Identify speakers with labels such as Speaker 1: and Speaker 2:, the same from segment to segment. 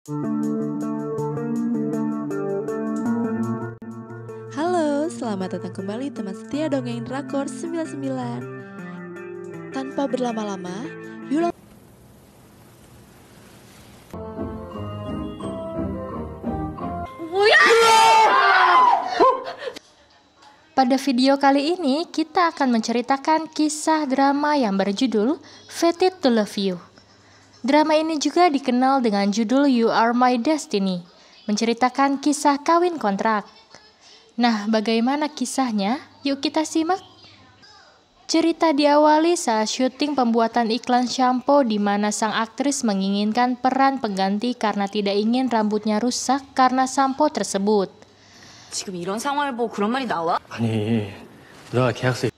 Speaker 1: Halo, selamat datang kembali teman setia Dongeng Drakor 99. Tanpa berlama-lama, yuk
Speaker 2: Pada video kali ini, kita akan menceritakan kisah drama yang berjudul Fated to Love You. Drama ini juga dikenal dengan judul You Are My Destiny, menceritakan kisah kawin kontrak. Nah, bagaimana kisahnya? Yuk kita simak. Cerita diawali saat syuting pembuatan iklan shampoo di mana sang aktris menginginkan peran pengganti karena tidak ingin rambutnya rusak karena sampo tersebut.
Speaker 3: 지금 이런 상황을 보고 그런 말이 나와?
Speaker 4: 아니, 누나가 계약서.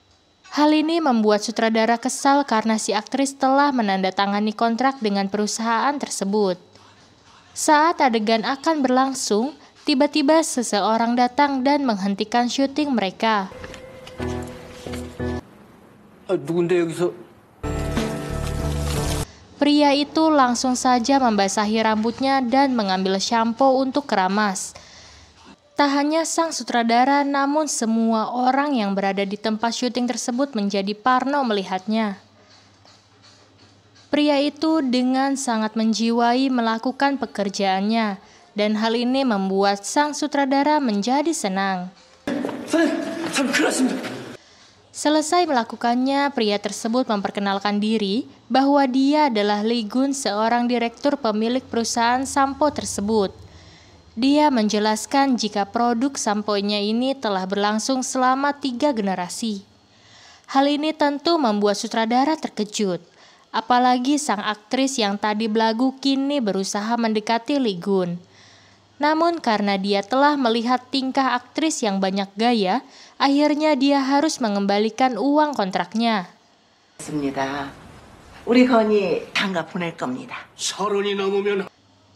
Speaker 2: Hal ini membuat sutradara kesal karena si aktris telah menandatangani kontrak dengan perusahaan tersebut. Saat adegan akan berlangsung, tiba-tiba seseorang datang dan menghentikan syuting mereka.
Speaker 4: 누군데 여기서?
Speaker 2: Pria itu langsung saja membasahi rambutnya dan mengambil shampoo untuk keramas. Tak hanya sang sutradara, namun semua orang yang berada di tempat syuting tersebut menjadi parno melihatnya. Pria itu dengan sangat menjiwai melakukan pekerjaannya, dan hal ini membuat sang sutradara menjadi senang. Selesai melakukannya, pria tersebut memperkenalkan diri bahwa dia adalah Lee Gun, seorang direktur pemilik perusahaan sampo tersebut. Dia menjelaskan jika produk samponya ini telah berlangsung selama 3 generasi. Hal ini tentu membuat sutradara terkejut. Apalagi sang aktris yang tadi belagu kini berusaha mendekati Lee Gun. Namun karena dia telah melihat tingkah aktris yang banyak gaya, akhirnya dia harus mengembalikan uang kontraknya.
Speaker 3: 우리 건이 장가 보낼 겁니다.
Speaker 4: 30이 넘으면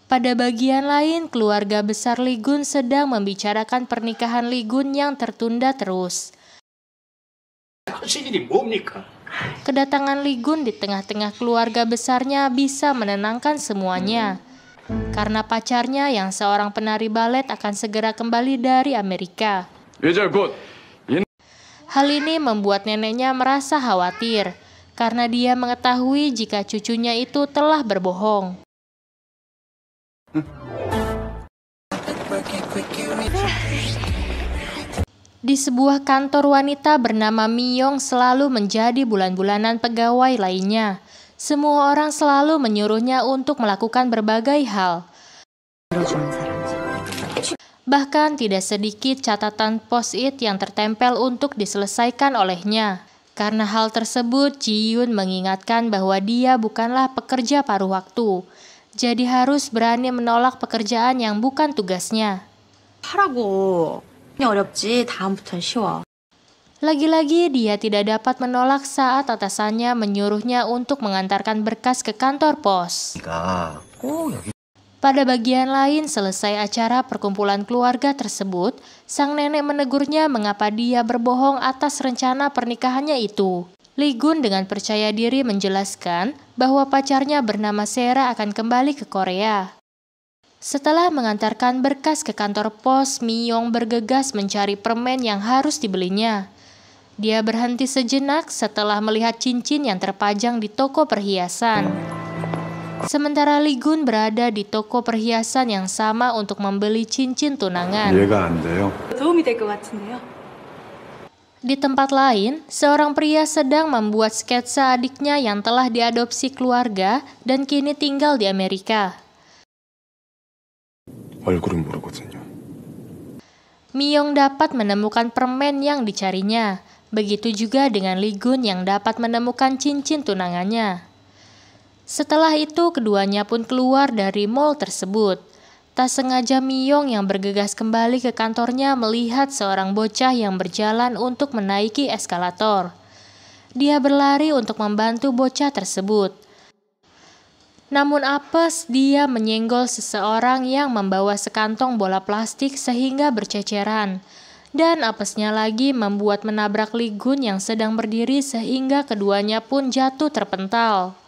Speaker 2: Pada bagian lain, keluarga besar Lee Gun sedang membicarakan pernikahan Lee Gun yang tertunda terus.
Speaker 4: 하실 일이 뭡니까?
Speaker 2: Kedatangan Lee Gun di tengah-tengah keluarga besarnya bisa menenangkan semuanya. Karena pacarnya yang seorang penari balet akan segera kembali dari Amerika. Hal ini membuat neneknya merasa khawatir, karena dia mengetahui jika cucunya itu telah berbohong. Di sebuah kantor wanita bernama Miyong selalu menjadi bulan-bulanan pegawai lainnya. Semua orang selalu menyuruhnya untuk melakukan berbagai hal. Bahkan tidak sedikit catatan post-it yang tertempel untuk diselesaikan olehnya. Karena hal tersebut, Ji Yoon mengingatkan bahwa dia bukanlah pekerja paruh waktu. Jadi harus berani menolak pekerjaan yang bukan tugasnya.
Speaker 3: 하라고. 어렵지. 다음부턴 쉬워.
Speaker 2: Lagi-lagi dia tidak dapat menolak saat atasannya menyuruhnya untuk mengantarkan berkas ke kantor pos. Pada bagian lain, selesai acara perkumpulan keluarga tersebut, sang nenek menegurnya mengapa dia berbohong atas rencana pernikahannya itu. Lee Gun dengan percaya diri menjelaskan bahwa pacarnya bernama Sera akan kembali ke Korea. Setelah mengantarkan berkas ke kantor pos, Miyong bergegas mencari permen yang harus dibelinya. Dia berhenti sejenak setelah melihat cincin yang terpajang di toko perhiasan. Sementara Lee Gun berada di toko perhiasan yang sama untuk membeli cincin tunangan.
Speaker 3: 도움이 될 것 같은데요.
Speaker 2: Di tempat lain, seorang pria sedang membuat sketsa adiknya yang telah diadopsi keluarga dan kini tinggal di Amerika.
Speaker 4: 얼굴은 모르거든요.
Speaker 2: Miyong dapat menemukan permen yang dicarinya. Begitu juga dengan Lee Gun yang dapat menemukan cincin tunangannya. Setelah itu, keduanya pun keluar dari mall tersebut. Tak sengaja Miyong yang bergegas kembali ke kantornya melihat seorang bocah yang berjalan untuk menaiki eskalator. Dia berlari untuk membantu bocah tersebut. Namun apes, dia menyenggol seseorang yang membawa sekantong bola plastik sehingga berceceran. Dan apesnya lagi membuat menabrak Lee Gun yang sedang berdiri sehingga keduanya pun jatuh terpental.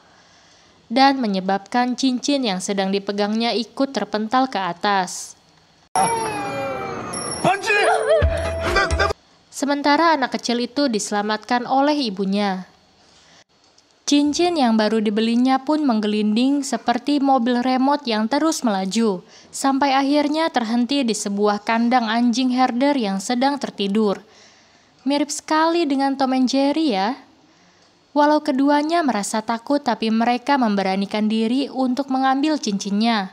Speaker 2: dan menyebabkan cincin yang sedang dipegangnya ikut terpental ke atas. Sementara anak kecil itu diselamatkan oleh ibunya. Cincin yang baru dibelinya pun menggelinding seperti mobil remote yang terus melaju, sampai akhirnya terhenti di sebuah kandang anjing herder yang sedang tertidur. Mirip sekali dengan Tom and Jerry ya. Walau keduanya merasa takut, tapi mereka memberanikan diri untuk mengambil cincinnya.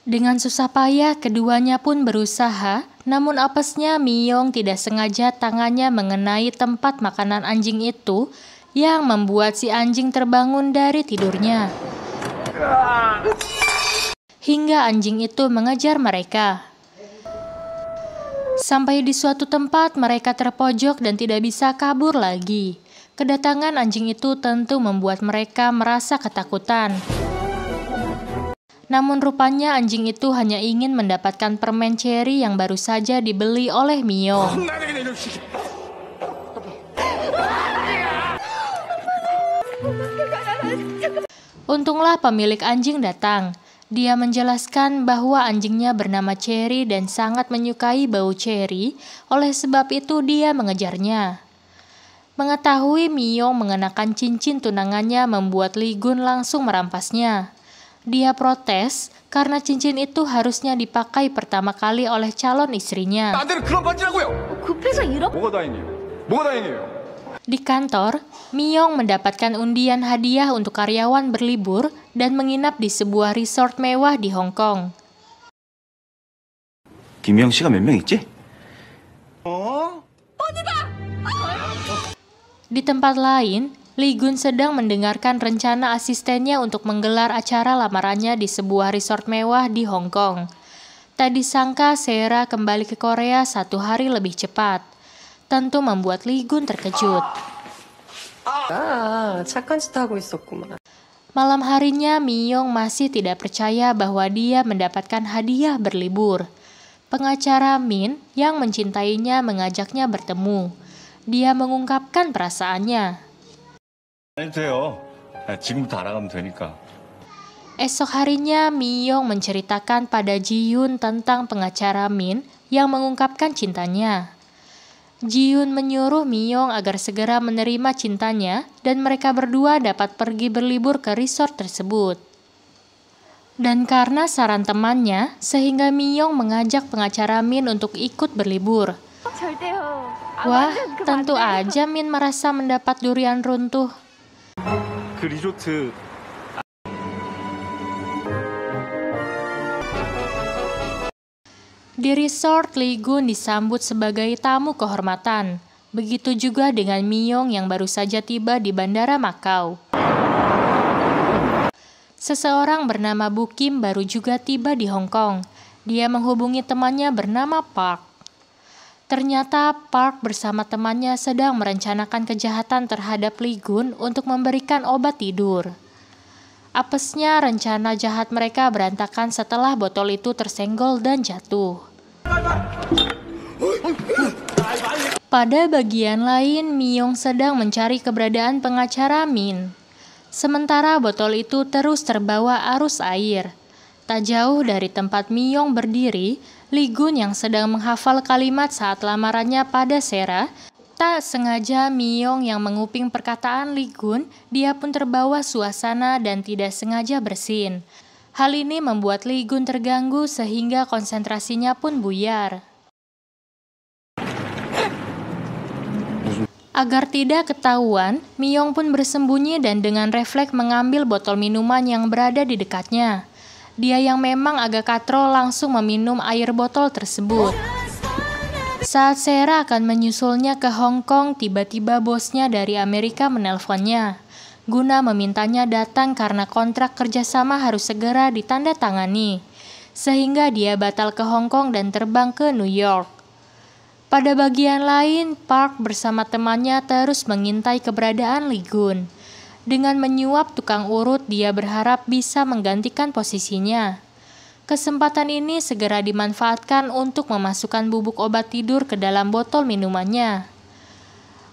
Speaker 2: Dengan susah payah, keduanya pun berusaha, namun apesnya Miyong tidak sengaja tangannya mengenai tempat makanan anjing itu, yang membuat si anjing terbangun dari tidurnya. Hingga anjing itu mengejar mereka. Sampai di suatu tempat, mereka terpojok dan tidak bisa kabur lagi. Kedatangan anjing itu tentu membuat mereka merasa ketakutan. Namun rupanya anjing itu hanya ingin mendapatkan permen cherry yang baru saja dibeli oleh Miyong. Untunglah pemilik anjing datang. Dia menjelaskan bahwa anjingnya bernama Cherry dan sangat menyukai bau cherry, oleh sebab itu dia mengejarnya. Mengetahui Miyong mengenakan cincin tunangannya membuat Lee Gun langsung merampasnya. Dia protes karena cincin itu harusnya dipakai pertama kali oleh calon istrinya. Di kantor, Miyong mendapatkan undian hadiah untuk karyawan berlibur dan menginap di sebuah resort mewah di Hong Kong.
Speaker 5: 김영 씨가 몇 명 있지?
Speaker 2: Di tempat lain, Lee Gun sedang mendengarkan rencana asistennya untuk menggelar acara lamarannya di sebuah resort mewah di Hong Kong. Tak disangka Sera kembali ke Korea 1 hari lebih cepat. Tentu membuat Lee Gun terkejut.
Speaker 6: 착한 짓 하고 있었구만.
Speaker 2: Malam harinya, Miyong masih tidak percaya bahwa dia mendapatkan hadiah berlibur. Pengacara Min yang mencintainya mengajaknya bertemu. Dia mengungkapkan perasaannya.
Speaker 5: 돼요. 지금부터 알아가면 되니까.
Speaker 2: Esok harinya, Miyong menceritakan pada Ji-yoon tentang pengacara Min yang mengungkapkan cintanya. Ji-yoon menyuruh Miyong agar segera menerima cintanya dan mereka berdua dapat pergi berlibur ke resort tersebut. Dan karena saran temannya, sehingga Miyong mengajak pengacara Min untuk ikut berlibur. Wah, tentu aja Min merasa mendapat durian runtuh.
Speaker 5: 그 리조트
Speaker 2: Di resort, Lee Gun disambut sebagai tamu kehormatan. Begitu juga dengan Miyong yang baru saja tiba di Bandara Makau. Seseorang bernama Bu Kim baru juga tiba di Hong Kong. Dia menghubungi temannya bernama Park. Ternyata Park bersama temannya sedang merencanakan kejahatan terhadap Lee Gun untuk memberikan obat tidur. Apesnya rencana jahat mereka berantakan setelah botol itu tersenggol dan jatuh. Pada bagian lain, Miyong sedang mencari keberadaan pengacara Min. Sementara botol itu terus terbawa arus air. Tak jauh dari tempat Miyong berdiri, Lee Gun yang sedang menghafal kalimat saat lamarannya pada Sera, tak sengaja Miyong yang menguping perkataan Lee Gun, dia pun terbawa suasana dan tidak sengaja bersin. Hal ini membuat Lee Gun terganggu sehingga konsentrasinya pun buyar. Agar tidak ketahuan, Miyong pun bersembunyi dan dengan refleks mengambil botol minuman yang berada di dekatnya. Dia yang memang agak katro langsung meminum air botol tersebut. Saat Sera akan menyusulnya ke Hong Kong, tiba-tiba bosnya dari Amerika menelponnya. Guna memintanya datang karena kontrak kerjasama harus segera ditandatangani. Sehingga dia batal ke Hong Kong dan terbang ke New York. Pada bagian lain, Park bersama temannya terus mengintai keberadaan Lee Gun. Dengan menyuap tukang urut, dia berharap bisa menggantikan posisinya. Kesempatan ini segera dimanfaatkan untuk memasukkan bubuk obat tidur ke dalam botol minumannya.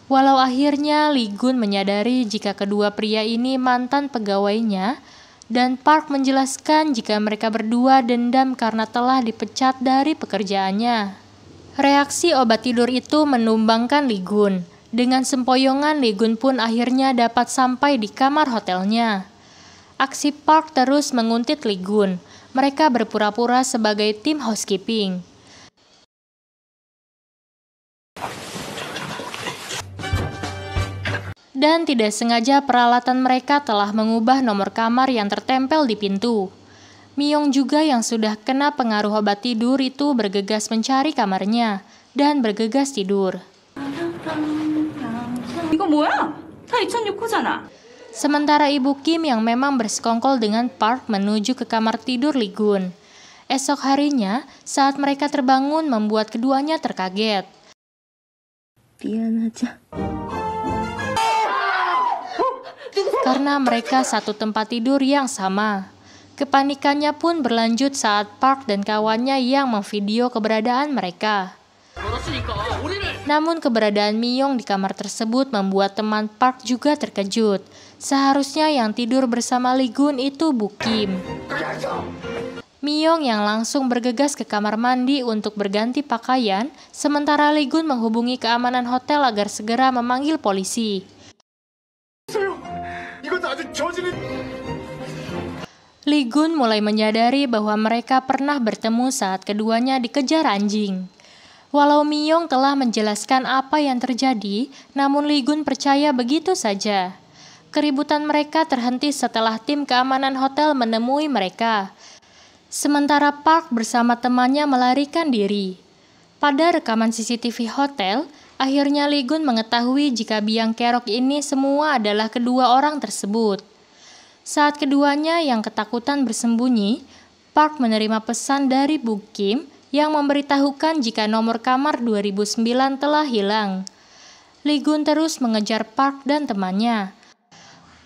Speaker 2: Walau akhirnya Lee Gun menyadari jika kedua pria ini mantan pegawainya, Dan Park menjelaskan jika mereka berdua dendam karena telah dipecat dari pekerjaannya. Reaksi obat tidur itu menumbangkan Lee Gun. Dengan sempoyongan, Lee Gun pun akhirnya dapat sampai di kamar hotelnya. Aksi Park terus menguntit Lee Gun. Mereka berpura-pura sebagai tim housekeeping. Dan tidak sengaja peralatan mereka telah mengubah nomor kamar yang tertempel di pintu. Myung juga yang sudah kena pengaruh obat tidur itu bergegas mencari kamarnya dan bergegas tidur.
Speaker 3: 이거 뭐야? 다 2006호잖아.
Speaker 2: Sementara Ibu Kim yang memang bersekongkol dengan Park menuju ke kamar tidur Lee Gun. Esok harinya, saat mereka terbangun membuat keduanya terkaget. Karena mereka satu tempat tidur yang sama. Kepanikannya pun berlanjut saat Park dan kawannya yang memvideo keberadaan mereka. Namun keberadaan Myung di kamar tersebut membuat teman Park juga terkejut. Seharusnya yang tidur bersama Lee Gun itu Bu Kim. Myung yang langsung bergegas ke kamar mandi untuk berganti pakaian, sementara Lee Gun menghubungi keamanan hotel agar segera memanggil polisi. Lee Gun mulai menyadari bahwa mereka pernah bertemu saat keduanya dikejar anjing. Walau Myung telah menjelaskan apa yang terjadi, namun Lee Gun percaya begitu saja. Keributan mereka terhenti setelah tim keamanan hotel menemui mereka. Sementara Park bersama temannya melarikan diri. Pada rekaman CCTV hotel, akhirnya Lee Gun mengetahui jika biang kerok ini semua adalah kedua orang tersebut. Saat keduanya yang ketakutan bersembunyi, Park menerima pesan dari Bu Kim yang memberitahukan jika nomor kamar 2009 telah hilang. Lee Gun terus mengejar Park dan temannya.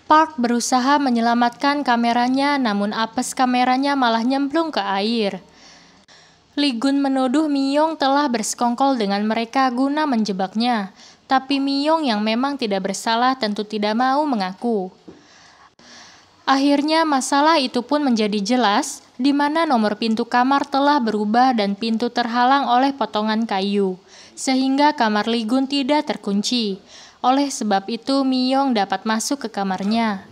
Speaker 2: Park berusaha menyelamatkan kameranya, namun apes kameranya malah nyemplung ke air. Lee Gun menuduh Myung telah bersekongkol dengan mereka guna menjebaknya, tapi Myung yang memang tidak bersalah tentu tidak mau mengaku. Akhirnya masalah itu pun menjadi jelas, di mana nomor pintu kamar telah berubah dan pintu terhalang oleh potongan kayu, sehingga kamar Lee Gun tidak terkunci. Oleh sebab itu, Myung dapat masuk ke kamarnya.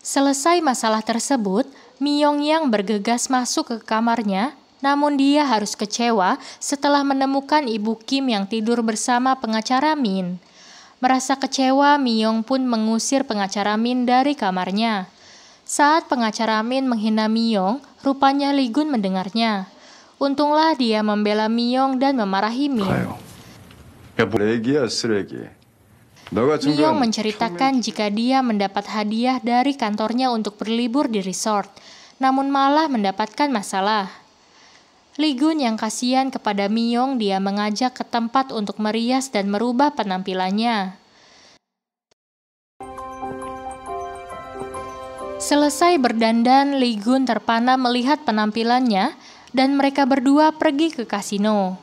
Speaker 2: Selesai masalah tersebut, Myung yang bergegas masuk ke kamarnya, namun dia harus kecewa setelah menemukan Ibu Kim yang tidur bersama pengacara Min. Merasa kecewa, Myung pun mengusir pengacara Min dari kamarnya. Saat pengacara Min menghina Myung, rupanya Lee Gun mendengarnya. Untunglah dia membela Myung dan memarahi Min. Myung menceritakan jika dia mendapat hadiah dari kantornya untuk berlibur di resort, namun malah mendapatkan masalah. Lee Gun yang kasihan kepada Myung, dia mengajak ke tempat untuk merias dan merubah penampilannya. Selesai berdandan, Lee Gun terpana melihat penampilannya dan mereka berdua pergi ke kasino.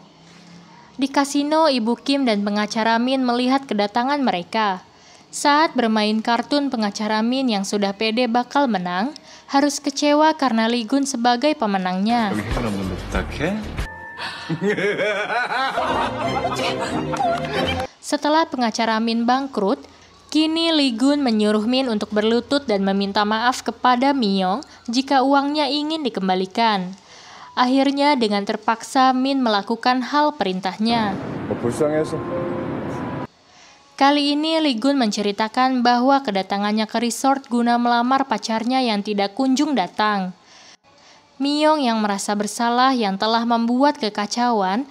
Speaker 2: Di kasino, Ibu Kim dan pengacara Min melihat kedatangan mereka. Saat bermain kartun, pengacara Min yang sudah pede bakal menang, harus kecewa karena Lee Gun sebagai pemenangnya. Setelah pengacara Min bangkrut, kini Lee Gun menyuruh Min untuk berlutut dan meminta maaf kepada Myung jika uangnya ingin dikembalikan. Akhirnya dengan terpaksa Min melakukan hal perintahnya. Kali ini Lee Gun menceritakan bahwa kedatangannya ke resort guna melamar pacarnya yang tidak kunjung datang. Myung yang merasa bersalah yang telah membuat kekacauan,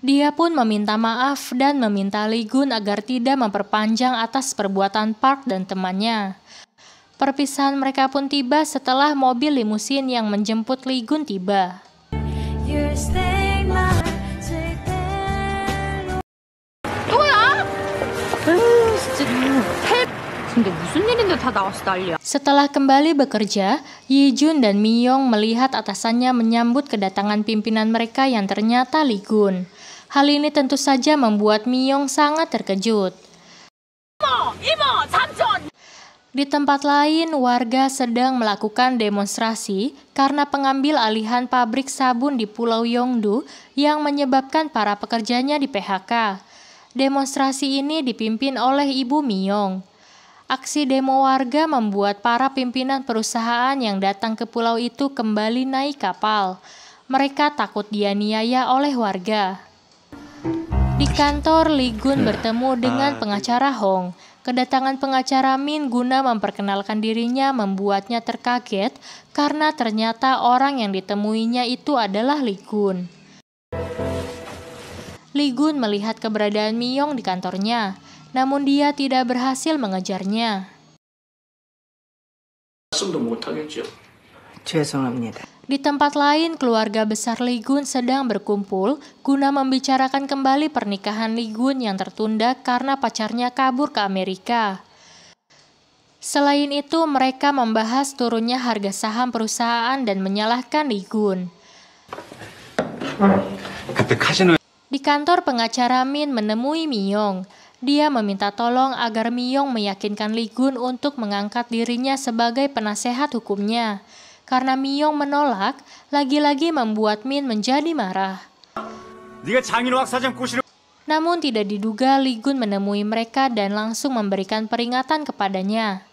Speaker 2: dia pun meminta maaf dan meminta Lee Gun agar tidak memperpanjang atas perbuatan Park dan temannya. Perpisahan mereka pun tiba setelah mobil limusin yang menjemput Lee Gun tiba. Setelah kembali bekerja, Yi Jun dan Myung melihat atasannya menyambut kedatangan pimpinan mereka yang ternyata Lee Gun. Hal ini tentu saja membuat Myung sangat terkejut. Di tempat lain, warga sedang melakukan demonstrasi karena pengambil alihan pabrik sabun di Pulau Yeongdo yang menyebabkan para pekerjanya di PHK. Demonstrasi ini dipimpin oleh Ibu Myong. Aksi demo warga membuat para pimpinan perusahaan yang datang ke pulau itu kembali naik kapal. Mereka takut dianiaya oleh warga. Di kantor, Lee Gun bertemu dengan pengacara Hong. Kedatangan pengacara Min guna memperkenalkan dirinya membuatnya terkaget karena ternyata orang yang ditemuinya itu adalah Lee Gun. Lee Gun melihat keberadaan Myong di kantornya, namun dia tidak berhasil mengejarnya. Di tempat lain, keluarga besar Lee Gun sedang berkumpul guna membicarakan kembali pernikahan Lee Gun yang tertunda karena pacarnya kabur ke Amerika. Selain itu, mereka membahas turunnya harga saham perusahaan dan menyalahkan Lee Gun. Di kantor, pengacara Min menemui Myong. Dia meminta tolong agar Myong meyakinkan Lee Gun untuk mengangkat dirinya sebagai penasehat hukumnya. Karena Myong menolak, lagi-lagi membuat Min menjadi marah. Namun tidak diduga Lee Gun menemui mereka dan langsung memberikan peringatan kepadanya.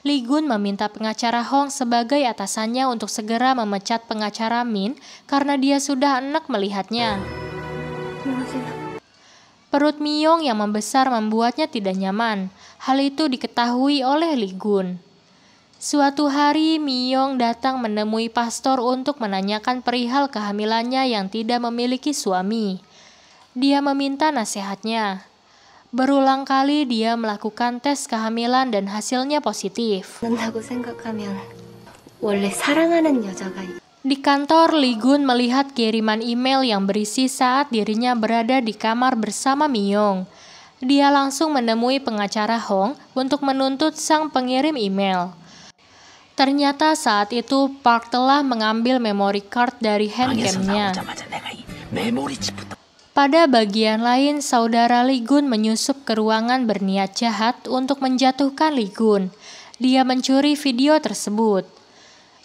Speaker 2: Lee Gun meminta pengacara Hong sebagai atasannya untuk segera memecat pengacara Min karena dia sudah enak melihatnya. Perut Myong yang membesar membuatnya tidak nyaman. Hal itu diketahui oleh Lee Gun. Suatu hari, Myong datang menemui pastor untuk menanyakan perihal kehamilannya yang tidak memiliki suami. Dia meminta nasihatnya. Berulang kali dia melakukan tes kehamilan dan hasilnya positif. Di kantor, Lee Gun melihat kiriman email yang berisi saat dirinya berada di kamar bersama Myong. Dia langsung menemui pengacara Hong untuk menuntut sang pengirim email. Ternyata saat itu Park telah mengambil memory card dari handcamnya. Pada bagian lain, saudara Lee Gun menyusup ke ruangan berniat jahat untuk menjatuhkan Lee Gun. Dia mencuri video tersebut.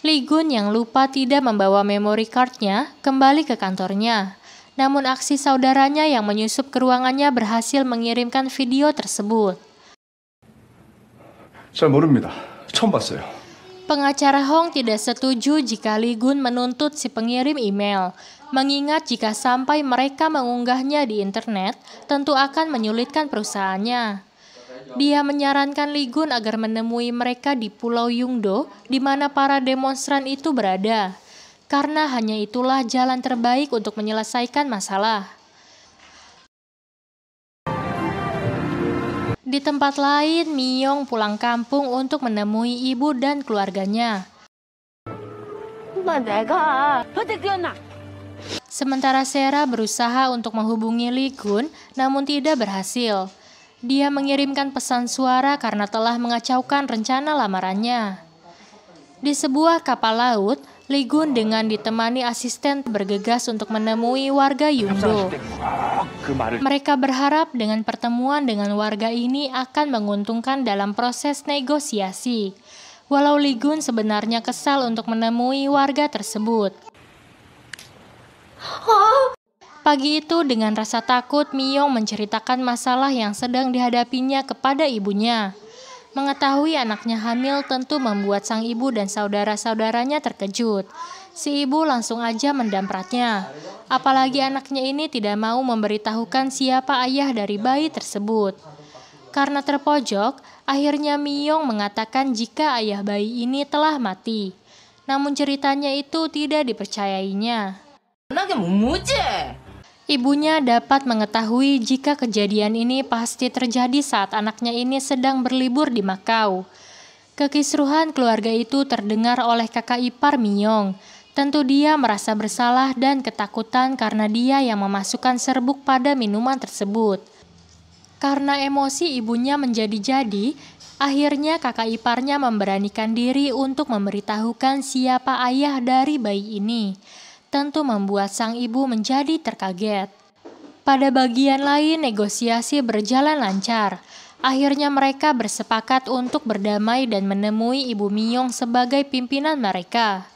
Speaker 2: Lee Gun yang lupa tidak membawa memory cardnya kembali ke kantornya. Namun aksi saudaranya yang menyusup ke ruangannya berhasil mengirimkan video tersebut.
Speaker 4: 잘 모릅니다. 처음 봤어요.
Speaker 2: Pengacara Hong tidak setuju jika Lee Gun menuntut si pengirim email, mengingat jika sampai mereka mengunggahnya di internet, tentu akan menyulitkan perusahaannya. Dia menyarankan Lee Gun agar menemui mereka di Pulau Yeongdo, di mana para demonstran itu berada, karena hanya itulah jalan terbaik untuk menyelesaikan masalah. Di tempat lain, Myong pulang kampung untuk menemui ibu dan keluarganya. Sementara Sera berusaha untuk menghubungi Lee Gun, namun tidak berhasil. Dia mengirimkan pesan suara karena telah mengacaukan rencana lamarannya. Di sebuah kapal laut, Lee Gun dengan ditemani asisten bergegas untuk menemui warga Yeongdo. Mereka berharap dengan pertemuan dengan warga ini akan menguntungkan dalam proses negosiasi. Walau Lee Gun sebenarnya kesal untuk menemui warga tersebut. Pagi itu dengan rasa takut, Myong menceritakan masalah yang sedang dihadapinya kepada ibunya. Mengetahui anaknya hamil tentu membuat sang ibu dan saudara-saudaranya terkejut. Si ibu langsung aja mendampratnya. Apalagi anaknya ini tidak mau memberitahukan siapa ayah dari bayi tersebut. Karena terpojok, akhirnya Myong mengatakan jika ayah bayi ini telah mati. Namun ceritanya itu tidak dipercayainya. Ibunya dapat mengetahui jika kejadian ini pasti terjadi saat anaknya ini sedang berlibur di Makau. Kekisruhan keluarga itu terdengar oleh kakak ipar Myong. Tentu dia merasa bersalah dan ketakutan karena dia yang memasukkan serbuk pada minuman tersebut. Karena emosi ibunya menjadi-jadi, akhirnya kakak iparnya memberanikan diri untuk memberitahukan siapa ayah dari bayi ini. Tentu membuat sang ibu menjadi terkaget. Pada bagian lain, negosiasi berjalan lancar. Akhirnya mereka bersepakat untuk berdamai dan menemui Ibu Miyong sebagai pimpinan mereka.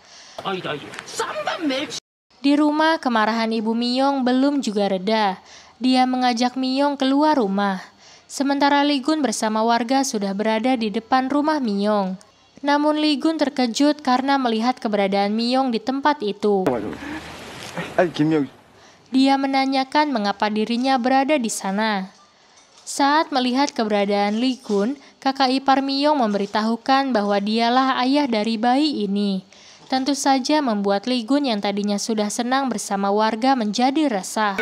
Speaker 2: Di rumah, kemarahan Ibu Miyong belum juga reda. Dia mengajak Miyong keluar rumah. Sementara Lee Gun bersama warga sudah berada di depan rumah Miyong. Namun Lee Gun terkejut karena melihat keberadaan Miyong di tempat itu. Dia menanyakan mengapa dirinya berada di sana. Saat melihat keberadaan Lee Gun, kakak ipar Miyong memberitahukan bahwa dialah ayah dari bayi ini. Tentu saja membuat Lee Gun yang tadinya sudah senang bersama warga menjadi resah.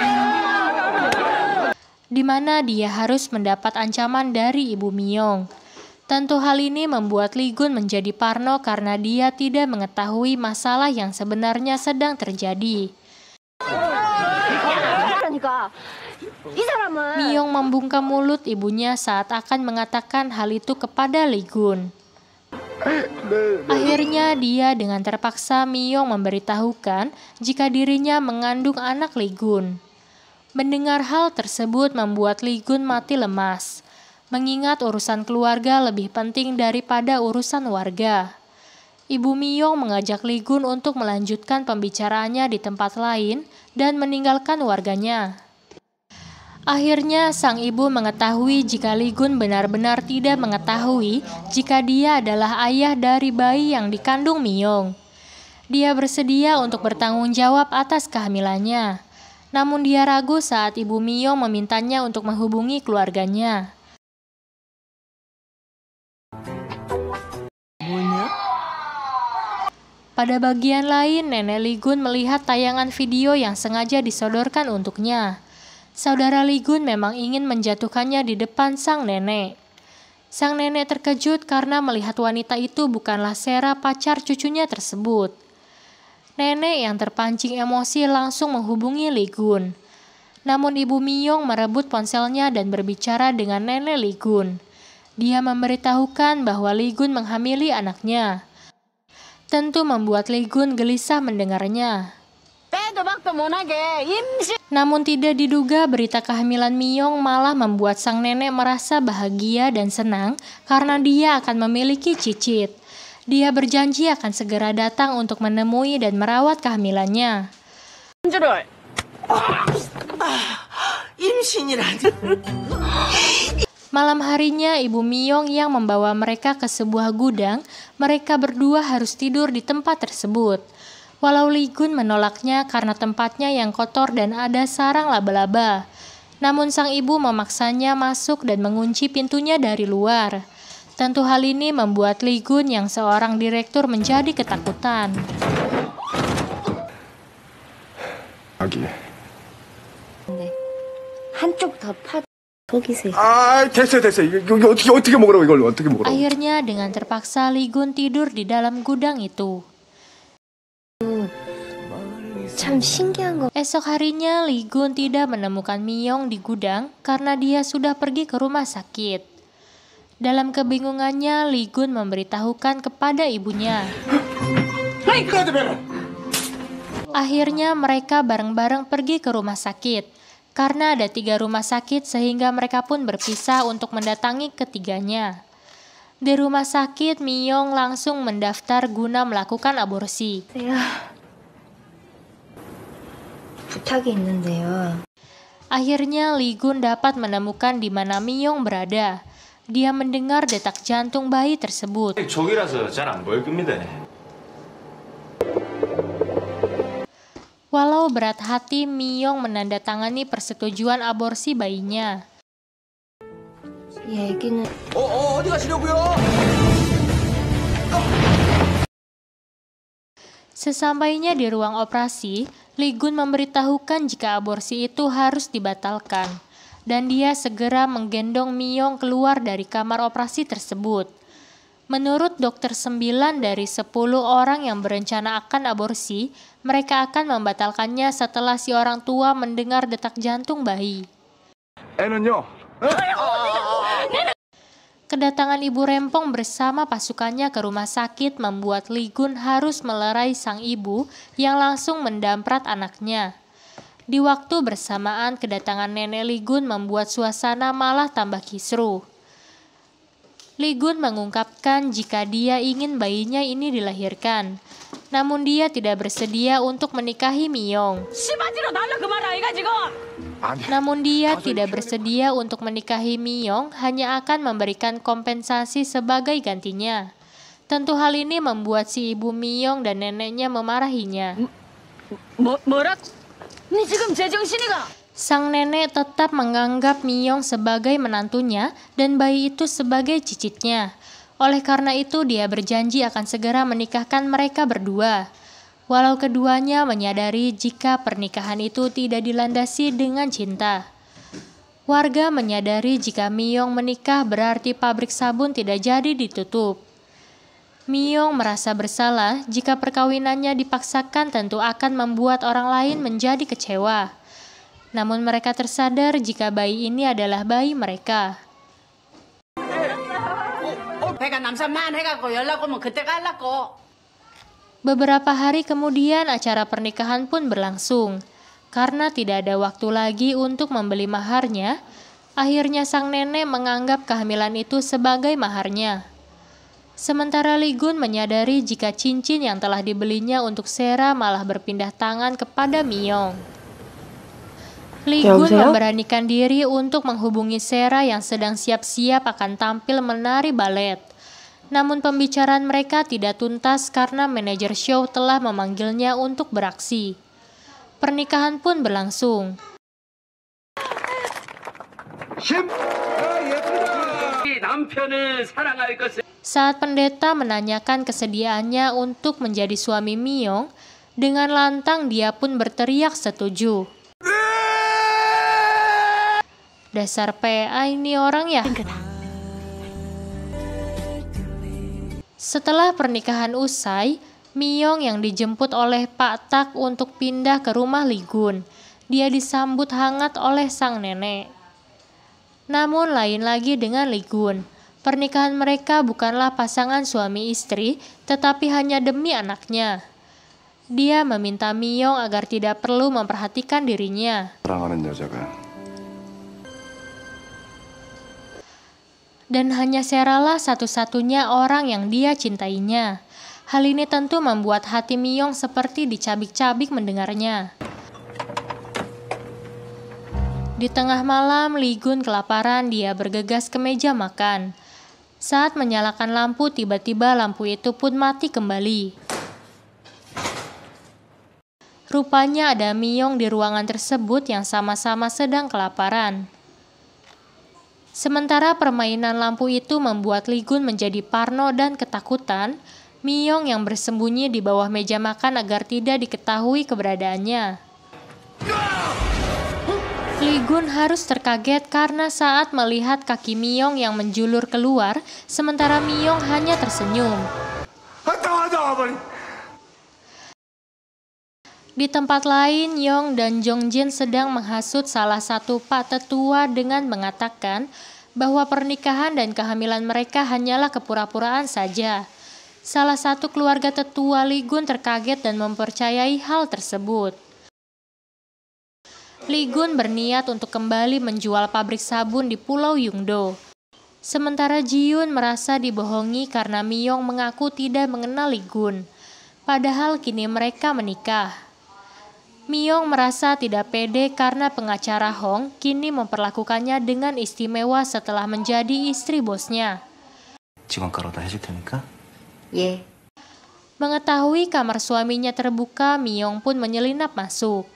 Speaker 2: Di mana dia harus mendapat ancaman dari Ibu Miyong. Tentu hal ini membuat Lee Gun menjadi parno karena dia tidak mengetahui masalah yang sebenarnya sedang terjadi. Miyong membungkam mulut ibunya saat akan mengatakan hal itu kepada Lee Gun. Akhirnya dia dengan terpaksa Miyong memberitahukan jika dirinya mengandung anak Lee Gun. Mendengar hal tersebut membuat Lee Gun mati lemas, mengingat urusan keluarga lebih penting daripada urusan warga. Ibu Miyong mengajak Lee Gun untuk melanjutkan pembicaraannya di tempat lain dan meninggalkan warganya. Akhirnya sang ibu mengetahui jika Lee Gun benar-benar tidak mengetahui jika dia adalah ayah dari bayi yang dikandung Miyong. Dia bersedia untuk bertanggung jawab atas kehamilannya. Namun dia ragu saat Ibu Miyong memintanya untuk menghubungi keluarganya. Pada bagian lain, Nenek Lee Gun melihat tayangan video yang sengaja disodorkan untuknya. Saudara Lee Gun memang ingin menjatuhkannya di depan sang nenek. Sang nenek terkejut karena melihat wanita itu bukanlah Sera, pacar cucunya tersebut. Nenek yang terpancing emosi langsung menghubungi Lee Gun. Namun Ibu Miyong merebut ponselnya dan berbicara dengan Nenek Lee Gun. Dia memberitahukan bahwa Lee Gun menghamili anaknya. Tentu membuat Lee Gun gelisah mendengarnya. Namun tidak diduga berita kehamilan Miyong malah membuat sang nenek merasa bahagia dan senang karena dia akan memiliki cicit. Dia berjanji akan segera datang untuk menemui dan merawat kehamilannya. Malam harinya Ibu Miyong yang membawa mereka ke sebuah gudang, mereka berdua harus tidur di tempat tersebut. Walau Lee Gun menolaknya karena tempatnya yang kotor dan ada sarang laba-laba. Namun sang ibu memaksanya masuk dan mengunci pintunya dari luar. Tentu hal ini membuat Lee Gun yang seorang direktur menjadi ketakutan. Akhirnya dengan terpaksa Lee Gun tidur di dalam gudang itu. Esok harinya Lee Gun tidak menemukan Miyong di gudang karena dia sudah pergi ke rumah sakit. Dalam kebingungannya, Lee Gun memberitahukan kepada ibunya. Akhirnya mereka bareng-bareng pergi ke rumah sakit. Karena ada 3 rumah sakit sehingga mereka pun berpisah untuk mendatangi ketiganya. Di rumah sakit, Miyong langsung mendaftar guna melakukan aborsi. Akhirnya Lee Gun dapat menemukan di mana Miyong berada. Dia mendengar detak jantung bayi tersebut. Walau berat hati, Miyong menandatangani persetujuan aborsi bayinya. Sesampainya di ruang operasi, Lee Gun memberitahukan jika aborsi itu harus dibatalkan, dan dia segera menggendong Miyong keluar dari kamar operasi tersebut. Menurut dokter 9 dari 10 orang yang berencana akan aborsi, mereka akan membatalkannya setelah si orang tua mendengar detak jantung bayi. Kedatangan Ibu Rempong bersama pasukannya ke rumah sakit membuat Lee Gun harus melerai sang ibu yang langsung mendamprat anaknya. Di waktu bersamaan, kedatangan Nenek Lee Gun membuat suasana malah tambah kisruh. Lee Gun mengungkapkan jika dia ingin bayinya ini dilahirkan. Namun dia tidak bersedia untuk menikahi Miyong.
Speaker 3: 씨바지로 날라 그 말 아이가 지금.
Speaker 2: Namun dia tidak bersedia untuk menikahi Miyong, hanya akan memberikan kompensasi sebagai gantinya. Tentu hal ini membuat si ibu Miyong dan neneknya memarahinya.
Speaker 3: 뭐라? 니 지금 제정신이가?
Speaker 2: Sang nenek tetap menganggap Miyong sebagai menantunya dan bayi itu sebagai cicitnya. Oleh karena itu dia berjanji akan segera menikahkan mereka berdua. Walau keduanya menyadari jika pernikahan itu tidak dilandasi dengan cinta. Warga menyadari jika Miyong menikah berarti pabrik sabun tidak jadi ditutup. Miyong merasa bersalah jika perkawinannya dipaksakan tentu akan membuat orang lain menjadi kecewa. Namun mereka tersadar jika bayi ini adalah bayi mereka.
Speaker 3: 배가 남산만 해갖고 연락 오면 그때 갈라고.
Speaker 2: Beberapa hari kemudian acara pernikahan pun berlangsung. Karena tidak ada waktu lagi untuk membeli maharnya, akhirnya sang nenek menganggap kehamilan itu sebagai maharnya. Sementara Lee Gun menyadari jika cincin yang telah dibelinya untuk Sera malah berpindah tangan kepada Miyong. Lee Gun memberanikan diri untuk menghubungi Sera yang sedang siap-siap akan tampil menari balet. Namun pembicaraan mereka tidak tuntas karena manajer show telah memanggilnya untuk beraksi. Pernikahan pun berlangsung. Saat pendeta menanyakan kesediaannya untuk menjadi suami Miyong, dengan lantang dia pun berteriak setuju. Dasar PA ini orang ya. Setelah pernikahan usai, Miyong yang dijemput oleh Pak Tak untuk pindah ke rumah Lee Gun. Dia disambut hangat oleh sang nenek. Namun lain lagi dengan Lee Gun. Pernikahan mereka bukanlah pasangan suami istri, tetapi hanya demi anaknya. Dia meminta Miyong agar tidak perlu memperhatikan dirinya.
Speaker 4: 사랑하는 여자가
Speaker 2: Dan hanya Seralah satu-satunya orang yang dia cintainya. Hal ini tentu membuat hati Miyong seperti dicabik-cabik mendengarnya. Di tengah malam, Lee Gun kelaparan, dia bergegas ke meja makan. Saat menyalakan lampu, tiba-tiba lampu itu pun mati kembali. Rupanya ada Miyong di ruangan tersebut yang sama-sama sedang kelaparan. Sementara permainan lampu itu membuat Lee Gun menjadi parno dan ketakutan, Miyong yang bersembunyi di bawah meja makan agar tidak diketahui keberadaannya. Lee Gun harus terkaget karena saat melihat kaki Miyong yang menjulur keluar, sementara Miyong hanya tersenyum. Di tempat lain, Yong dan Jongjin sedang menghasut salah satu pak tetua dengan mengatakan bahwa pernikahan dan kehamilan mereka hanyalah kepura-puraan saja. Salah satu keluarga tetua Lee Gun terkaget dan mempercayai hal tersebut. Lee Gun berniat untuk kembali menjual pabrik sabun di Pulau Yungdo. Sementara Ji-Yun merasa dibohongi karena Miyong mengaku tidak mengenal Lee Gun. Padahal kini mereka menikah. Miyong merasa tidak pede karena pengacara Hong kini memperlakukannya dengan istimewa setelah menjadi istri bosnya.
Speaker 5: 직원가로다 해줄 테니까.
Speaker 6: 예.
Speaker 2: Mengetahui kamar suaminya terbuka, Miyong pun menyelinap masuk.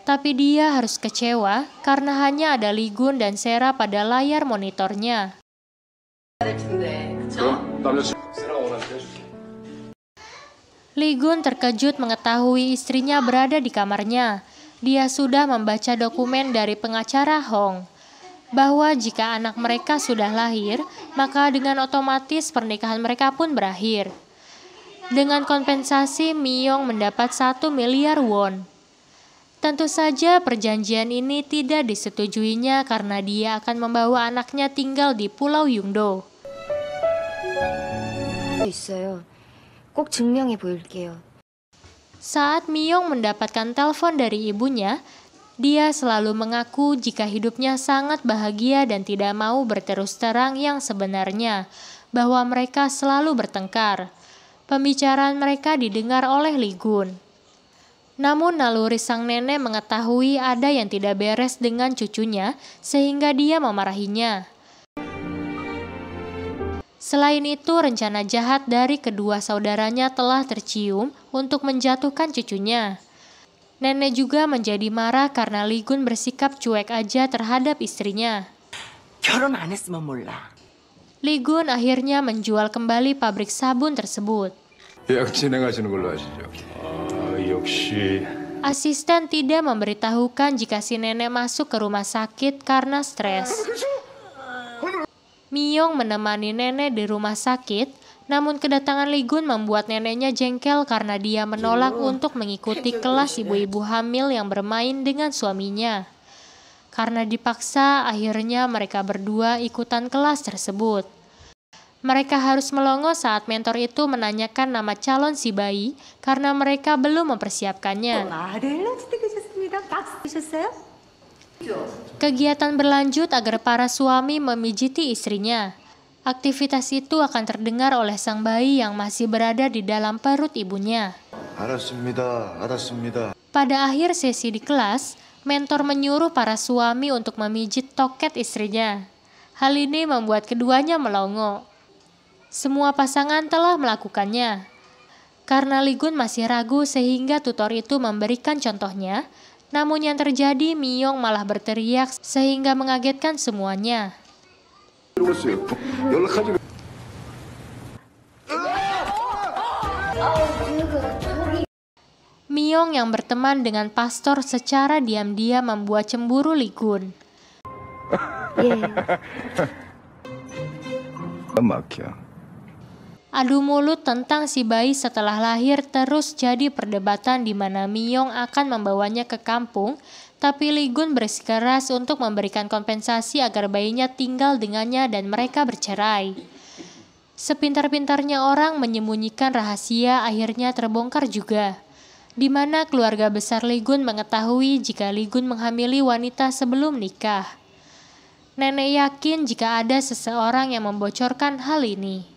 Speaker 2: Tapi dia harus kecewa karena hanya ada Lee Gun dan Sera pada layar monitornya. Lee Gun terkejut mengetahui istrinya berada di kamarnya. Dia sudah membaca dokumen dari pengacara Hong, bahwa jika anak mereka sudah lahir, maka dengan otomatis pernikahan mereka pun berakhir. Dengan kompensasi, Miyong mendapat 1 miliar won. Tentu saja perjanjian ini tidak disetujuinya karena dia akan membawa anaknya tinggal di Pulau Yungdo.
Speaker 6: 있어요. 꼭 증명해 보일게요.
Speaker 2: Saat Miyong mendapatkan telepon dari ibunya, dia selalu mengaku jika hidupnya sangat bahagia dan tidak mau berterus terang yang sebenarnya, bahwa mereka selalu bertengkar. Pembicaraan mereka didengar oleh Lee Gun. Namun naluri sang nenek mengetahui ada yang tidak beres dengan cucunya sehingga dia memarahinya. Selain itu, rencana jahat dari kedua saudaranya telah tercium untuk menjatuhkan cucunya. Nenek juga menjadi marah karena Lee Gun bersikap cuek aja terhadap istrinya.
Speaker 3: 결혼 안 했으면 몰라.
Speaker 2: Lee Gun akhirnya menjual kembali pabrik sabun tersebut.
Speaker 4: 예약 진행하시는 걸로 하시죠. 역시
Speaker 2: Asisten tidak memberitahukan jika si nenek masuk ke rumah sakit karena stres. Miyong menemani nenek di rumah sakit, namun kedatangan Lee Gun membuat neneknya jengkel karena dia menolak untuk mengikuti kelas ibu-ibu hamil yang bermain dengan suaminya. Karena dipaksa, akhirnya mereka berdua ikutan kelas tersebut. Mereka harus melongo saat mentor itu menanyakan nama calon si bayi karena mereka belum mempersiapkannya. Kegiatan berlanjut agar para suami memijiti istrinya. Aktivitas itu akan terdengar oleh sang bayi yang masih berada di dalam perut ibunya.
Speaker 5: 알았습니다.
Speaker 2: Pada akhir sesi di kelas, mentor menyuruh para suami untuk memijit toket istrinya. Hal ini membuat keduanya melongo. Semua pasangan telah melakukannya. Karena Lee Gun masih ragu sehingga tutor itu memberikan contohnya, namun yang terjadi Miyong malah berteriak sehingga mengagetkan semuanya.
Speaker 4: 연락하지.
Speaker 2: Miyong yang berteman dengan pastor secara diam-diam membuat cemburu Lee Gun.
Speaker 4: 막혀.
Speaker 2: Adu mulut tentang si bayi setelah lahir terus jadi perdebatan di mana Miyong akan membawanya ke kampung, tapi Lee Gun bersikeras untuk memberikan kompensasi agar bayinya tinggal dengannya dan mereka bercerai. Sepintar-pintarnya orang menyembunyikan rahasia akhirnya terbongkar juga, di mana keluarga besar Lee Gun mengetahui jika Lee Gun menghamili wanita sebelum nikah. Nenek yakin jika ada seseorang yang membocorkan hal ini.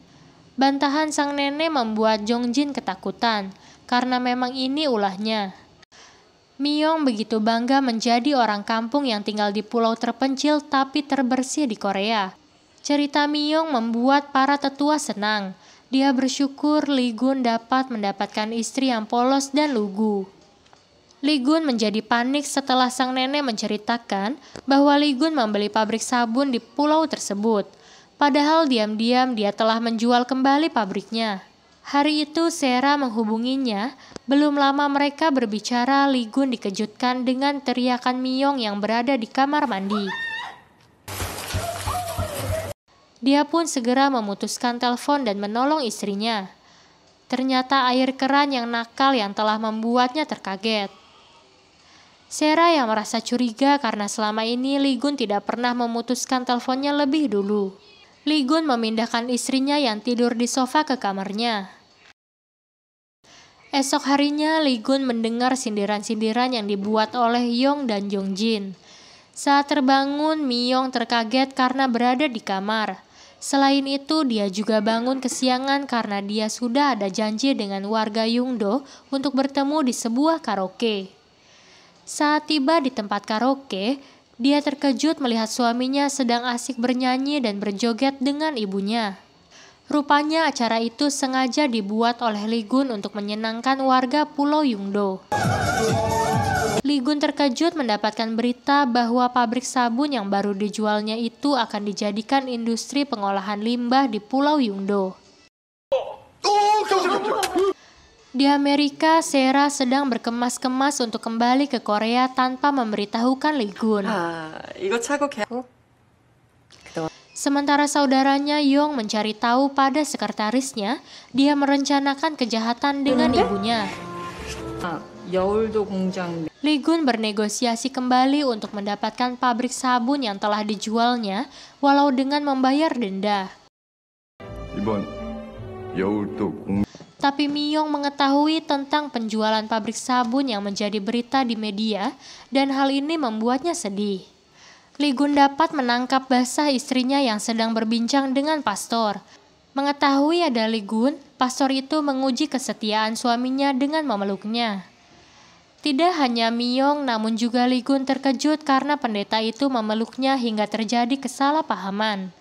Speaker 2: Bantahan sang nenek membuat Jong Jin ketakutan, karena memang ini ulahnya. Miyong begitu bangga menjadi orang kampung yang tinggal di pulau terpencil tapi terbersih di Korea. Cerita Miyong membuat para tetua senang. Dia bersyukur Lee Gun dapat mendapatkan istri yang polos dan lugu. Lee Gun menjadi panik setelah sang nenek menceritakan bahwa Lee Gun membeli pabrik sabun di pulau tersebut. Padahal diam-diam dia telah menjual kembali pabriknya. Hari itu Sera menghubunginya. Belum lama mereka berbicara, Lee Gun dikejutkan dengan teriakan Miyong yang berada di kamar mandi. Dia pun segera memutuskan telepon dan menolong istrinya. Ternyata air keran yang nakal yang telah membuatnya terkaget. Sera yang merasa curiga karena selama ini Lee Gun tidak pernah memutuskan teleponnya lebih dulu. Lee Gun memindahkan istrinya yang tidur di sofa ke kamarnya. Esok harinya Lee Gun mendengar sindiran-sindiran yang dibuat oleh Yong dan Jong Jin. Saat terbangun, Miyong terkaget karena berada di kamar. Selain itu, dia juga bangun kesiangan karena dia sudah ada janji dengan warga Yungdo untuk bertemu di sebuah karaoke. Saat tiba di tempat karaoke, dia terkejut melihat suaminya sedang asik bernyanyi dan berjoget dengan ibunya. Rupanya acara itu sengaja dibuat oleh Lee Gun untuk menyenangkan warga Pulau Yungdo. Lee Gun terkejut mendapatkan berita bahwa pabrik sabun yang baru dijualnya itu akan dijadikan industri pengolahan limbah di Pulau Yungdo. Di Amerika, Sera sedang berkemas-kemas untuk kembali ke Korea tanpa memberitahukan Lee Gun. Sementara saudaranya Yong mencari tahu pada sekretarisnya, dia merencanakan kejahatan dengan ibunya. Lee Gun bernegosiasi kembali untuk mendapatkan pabrik sabun yang telah dijualnya, walau dengan membayar denda.
Speaker 4: 이번 여울도
Speaker 2: Tapi Miyong mengetahui tentang penjualan pabrik sabun yang menjadi berita di media dan hal ini membuatnya sedih. Lee Gun dapat menangkap basah istrinya yang sedang berbincang dengan pastor. Mengetahui ada Li Gun, pastor itu menguji kesetiaan suaminya dengan memeluknya. Tidak hanya Myong, namun juga Li Gun terkejut karena pendeta itu memeluknya hingga terjadi kesalahpahaman.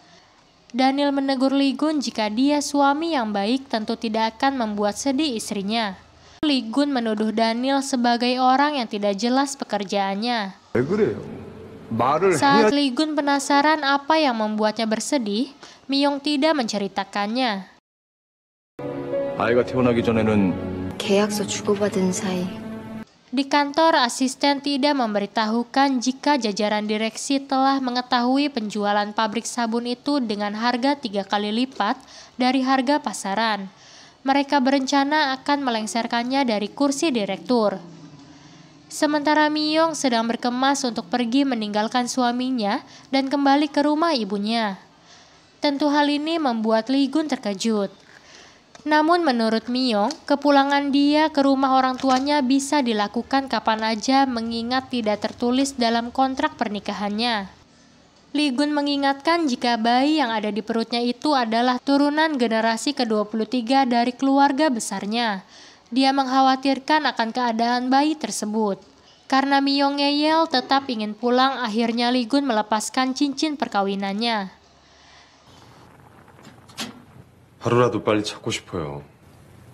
Speaker 2: Daniel menegur Li Gun jika dia suami yang baik tentu tidak akan membuat sedih istrinya. Li Gun menuduh Daniel sebagai orang yang tidak jelas pekerjaannya.
Speaker 4: 왜 그래요? 말을
Speaker 2: Saat Li Gun penasaran apa yang membuatnya bersedih, Myong tidak menceritakannya.
Speaker 4: 아이가 태어나기 전에는
Speaker 6: 계약서 주고받은 사이.
Speaker 2: Di kantor, asisten tidak memberitahukan jika jajaran direksi telah mengetahui penjualan pabrik sabun itu dengan harga 3 kali lipat dari harga pasaran. Mereka berencana akan melengsarkannya dari kursi direktur. Sementara Myong sedang berkemas untuk pergi meninggalkan suaminya dan kembali ke rumah ibunya. Tentu hal ini membuat Li Gun terkejut. Namun menurut Myong, kepulangan dia ke rumah orang tuanya bisa dilakukan kapan aja mengingat tidak tertulis dalam kontrak pernikahannya. Li Gun mengingatkan jika bayi yang ada di perutnya itu adalah turunan generasi ke-23 dari keluarga besarnya. Dia mengkhawatirkan akan keadaan bayi tersebut. Karena Myong ngeyel tetap ingin pulang, akhirnya Li Gun melepaskan cincin perkawinannya.
Speaker 7: 하루라도 빨리 찾고 싶어요.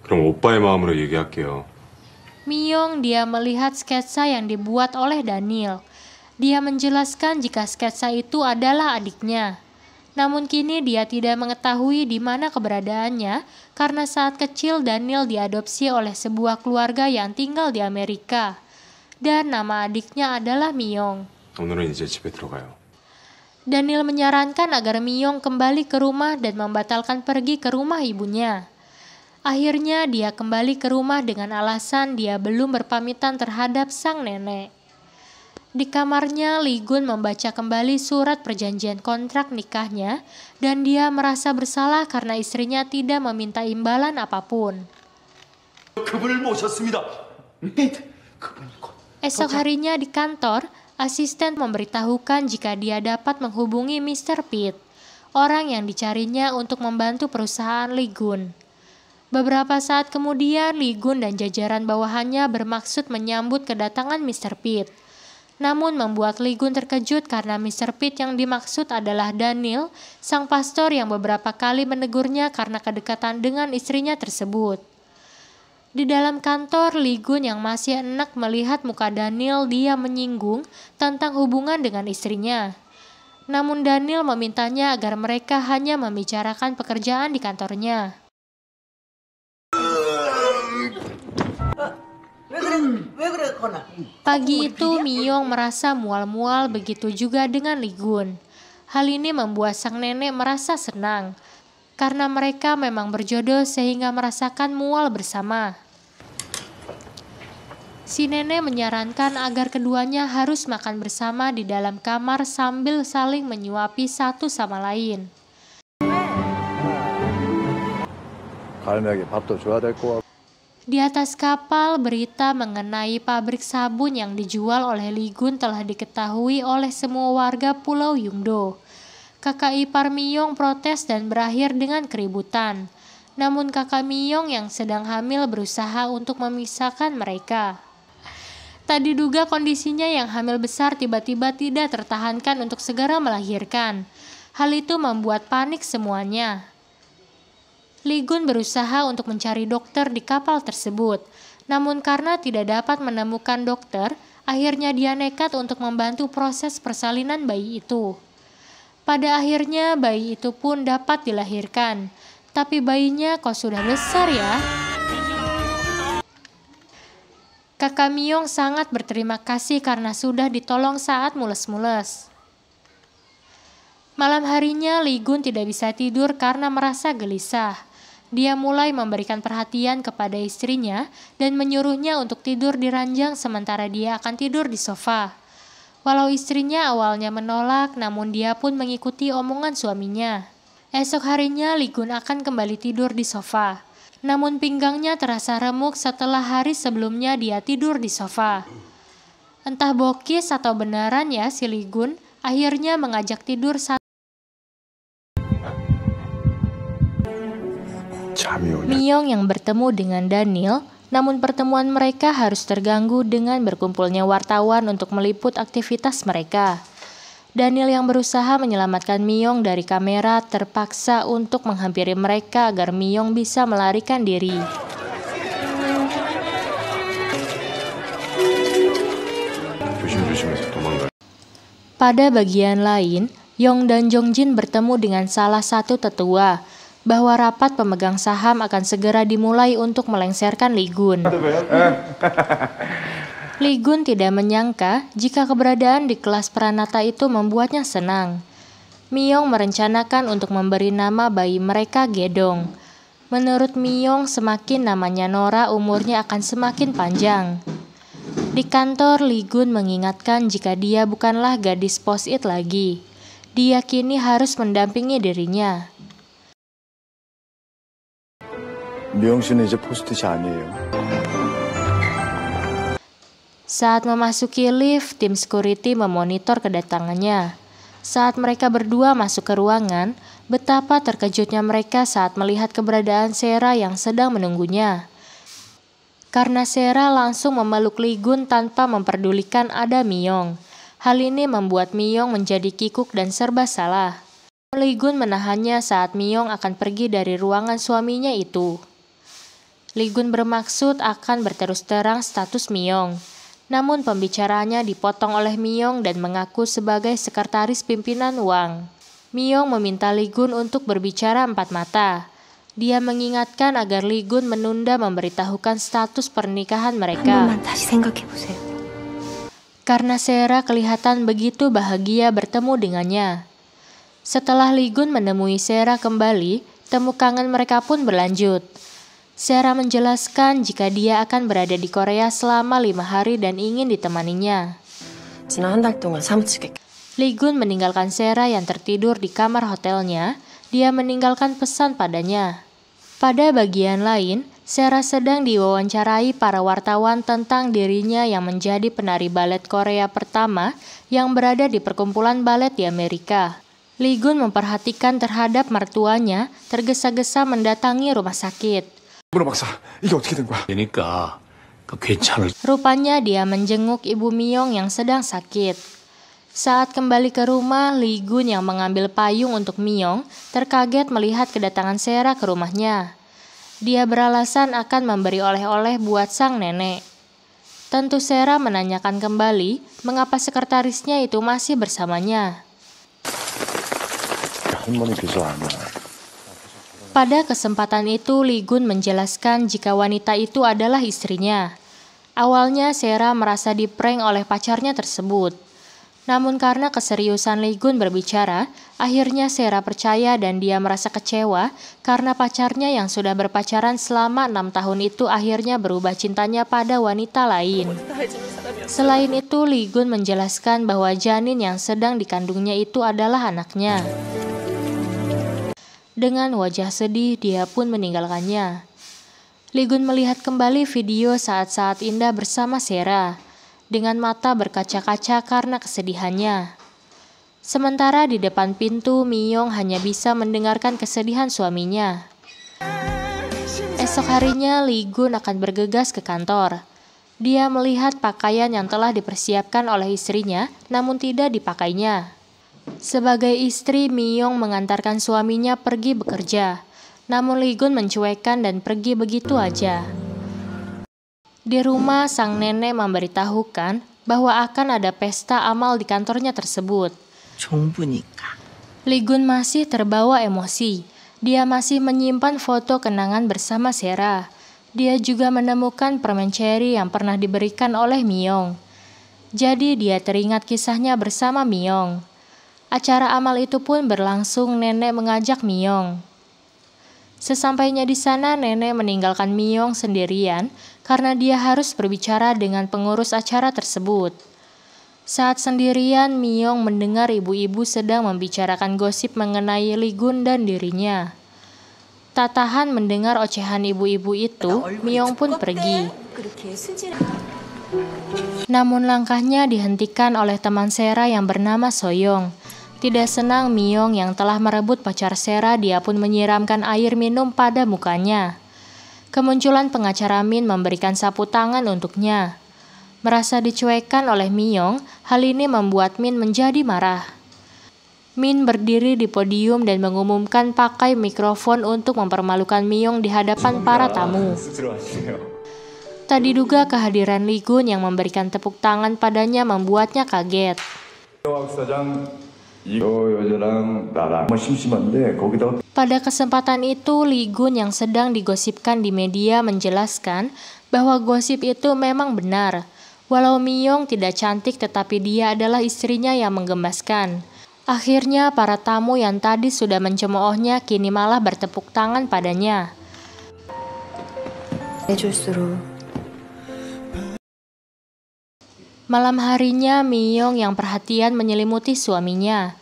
Speaker 7: 그럼 오빠의 마음으로 얘기할게요.
Speaker 2: Myong dia melihat sketsa yang dibuat oleh Daniel. Dia menjelaskan jika sketsa itu adalah adiknya. Namun kini dia tidak mengetahui di mana keberadaannya karena saat kecil Daniel diadopsi oleh sebuah keluarga yang tinggal di Amerika. Dan nama adiknya adalah Myong.
Speaker 7: 오늘은 이제 집에 들어가요.
Speaker 2: Daniel menyarankan agar Myong kembali ke rumah dan membatalkan pergi ke rumah ibunya. Akhirnya dia kembali ke rumah dengan alasan dia belum berpamitan terhadap sang nenek. Di kamarnya, Li Gun membaca kembali surat perjanjian kontrak nikahnya dan dia merasa bersalah karena istrinya tidak meminta imbalan apapun.
Speaker 5: 그분을 모셨습니다.
Speaker 2: Esok harinya di kantor, asisten memberitahukan jika dia dapat menghubungi Mr. Pitt, orang yang dicarinya untuk membantu perusahaan Li Gun. Beberapa saat kemudian, Li Gun dan jajaran bawahannya bermaksud menyambut kedatangan Mr. Pitt. Namun membuat Li Gun terkejut karena Mr. Pitt yang dimaksud adalah Daniel, sang pastor yang beberapa kali menegurnya karena kedekatan dengan istrinya tersebut. Di dalam kantor, Li Gun yang masih enak melihat muka Daniel, dia menyinggung tentang hubungan dengan istrinya. Namun Daniel memintanya agar mereka hanya membicarakan pekerjaan di kantornya. Pagi itu Myong merasa mual-mual, begitu juga dengan Li Gun. Hal ini membuat sang nenek merasa senang, karena mereka memang berjodoh sehingga merasakan mual bersama. Si nenek menyarankan agar keduanya harus makan bersama di dalam kamar sambil saling menyuapi satu sama lain.
Speaker 4: 갈매기 밥도 줘야 될 거 같고.
Speaker 2: Di atas kapal, berita mengenai pabrik sabun yang dijual oleh Li Gun telah diketahui oleh semua warga Pulau Yungdo. Kakak ipar Myong protes dan berakhir dengan keributan. Namun kakak Myong yang sedang hamil berusaha untuk memisahkan mereka. Tak diduga kondisinya yang hamil besar tiba-tiba tidak tertahankan untuk segera melahirkan. Hal itu membuat panik semuanya. Li Gun berusaha untuk mencari dokter di kapal tersebut. Namun karena tidak dapat menemukan dokter, akhirnya dia nekat untuk membantu proses persalinan bayi itu. Pada akhirnya bayi itu pun dapat dilahirkan. Tapi bayinya kok sudah besar ya? Kakak Myong sangat berterima kasih karena sudah ditolong saat mules-mules. Malam harinya Li Gun tidak bisa tidur karena merasa gelisah. Dia mulai memberikan perhatian kepada istrinya dan menyuruhnya untuk tidur di ranjang sementara dia akan tidur di sofa. Walau istrinya awalnya menolak, namun dia pun mengikuti omongan suaminya. Esok harinya Li Gun akan kembali tidur di sofa. Namun pinggangnya terasa remuk setelah hari sebelumnya dia tidur di sofa. Entah bokis atau benaran ya si Li Gun akhirnya mengajak tidur
Speaker 4: 잠이 오냐?
Speaker 2: Miyong yang bertemu dengan Daniel, namun pertemuan mereka harus terganggu dengan berkumpulnya wartawan untuk meliput aktivitas mereka. Daniel yang berusaha menyelamatkan Miyong dari kamera terpaksa untuk menghampiri mereka agar Miyong bisa melarikan diri.
Speaker 7: 조심조심해서 도망가.
Speaker 2: Pada bagian lain, Yong dan Jongjin bertemu dengan salah satu tetua bahwa rapat pemegang saham akan segera dimulai untuk melengsarkan Lee Gun. Lee Gun tidak menyangka jika keberadaan di kelas Pranata itu membuatnya senang. Miyong merencanakan untuk memberi nama bayi mereka Gedong. Menurut Miyong, semakin namanya Nora, umurnya akan semakin panjang. Di kantor, Lee Gun mengingatkan jika dia bukanlah gadis post-it lagi. Dia kini harus mendampingi dirinya.
Speaker 4: 미영 씨는 이제 포스트잇이 아니에요.
Speaker 2: Saat memasuki lift, tim security memonitor kedatangannya. Saat mereka berdua masuk ke ruangan, betapa terkejutnya mereka saat melihat keberadaan Sera yang sedang menunggunya. Karena Sera langsung memeluk Lee Gun tanpa memperdulikan ada Miyong. Hal ini membuat Miyong menjadi kikuk dan serba salah. Lee Gun menahannya saat Miyong akan pergi dari ruangan suaminya itu. Lee Gun bermaksud akan berterus terang status Miyong. Namun pembicaraannya dipotong oleh Miyong dan mengaku sebagai sekretaris pimpinan Wang. Miyong meminta Lee Gun untuk berbicara empat mata. Dia mengingatkan agar Lee Gun menunda memberitahukan status pernikahan mereka. Karena Sera kelihatan begitu bahagia bertemu dengannya. Setelah Lee Gun menemui Sera kembali, temu kangen mereka pun berlanjut. Sera menjelaskan jika dia akan berada di Korea selama 5 hari dan ingin ditemaninya. Lee Gun meninggalkan Sera yang tertidur di kamar hotelnya. Dia meninggalkan pesan padanya. Pada bagian lain, Sera sedang diwawancarai para wartawan tentang dirinya yang menjadi penari balet Korea pertama yang berada di perkumpulan balet di Amerika. Lee Gun memperhatikan terhadap mertuanya, tergesa-gesa mendatangi rumah sakit.
Speaker 4: 문호 박사, 이게 어떻게 된 거야?
Speaker 5: 그러니까 괜찮을.
Speaker 2: Rupanya dia menjenguk ibu Miyong yang sedang sakit. Saat kembali ke rumah, Lee Gun yang mengambil payung untuk Miyong terkaget melihat kedatangan Sera ke rumahnya. Dia beralasan akan memberi oleh-oleh buat sang nenek. Tentu Sera menanyakan kembali mengapa sekretarisnya itu masih bersamanya.
Speaker 4: 할머니 비서 아니야.
Speaker 2: Pada kesempatan itu, Lee Gun menjelaskan jika wanita itu adalah istrinya. Awalnya Sera merasa diprank oleh pacarnya tersebut. Namun karena keseriusan Lee Gun berbicara, akhirnya Sera percaya dan dia merasa kecewa karena pacarnya yang sudah berpacaran selama 6 tahun itu akhirnya berubah cintanya pada wanita lain. Selain itu, Lee Gun menjelaskan bahwa janin yang sedang dikandungnya itu adalah anaknya. Dengan wajah sedih, dia pun meninggalkannya. Lee Gun melihat kembali video saat-saat indah bersama Sera, dengan mata berkaca-kaca karena kesedihannya. Sementara di depan pintu, Miyong hanya bisa mendengarkan kesedihan suaminya. Esok harinya, Lee Gun akan bergegas ke kantor. Dia melihat pakaian yang telah dipersiapkan oleh istrinya, namun tidak dipakainya. Sebagai istri, Miyong mengantarkan suaminya pergi bekerja, namun Lee Gun mencuekkan dan pergi begitu aja. Di rumah, sang nenek memberitahukan bahwa akan ada pesta amal di kantornya tersebut. Lee Gun masih terbawa emosi. Dia masih menyimpan foto kenangan bersama Sera. Dia juga menemukan permen cherry yang pernah diberikan oleh Miyong. Jadi dia teringat kisahnya bersama Miyong. Acara amal itu pun berlangsung. Nenek mengajak Miyong. Sesampainya di sana, nenek meninggalkan Miyong sendirian karena dia harus berbicara dengan pengurus acara tersebut. Saat sendirian, Miyong mendengar ibu-ibu sedang membicarakan gosip mengenai Lee Gun dan dirinya. Tak tahan mendengar ocehan ibu-ibu itu, Miyong pun pergi. Namun langkahnya dihentikan oleh teman Sera yang bernama Soyong. Tidak senang Myong yang telah merebut pacar Sera, dia pun menyiramkan air minum pada mukanya. Kemunculan pengacara Min memberikan sapu tangan untuknya. Merasa dicuekkan oleh Myong, hal ini membuat Min menjadi marah. Min berdiri di podium dan mengumumkan pakai mikrofon untuk mempermalukan Myong di hadapan para tamu. Tak diduga kehadiran Lee Gun yang memberikan tepuk tangan padanya membuatnya kaget. Pada kesempatan itu, Lee Gun yang sedang digosipkan di media menjelaskan bahwa gosip itu memang benar. Walau Myong tidak cantik, tetapi dia adalah istrinya yang menggemaskan. Akhirnya para tamu yang tadi sudah mencemoohnya kini malah bertepuk tangan padanya. Malam harinya, Myong yang perhatian menyelimuti suaminya.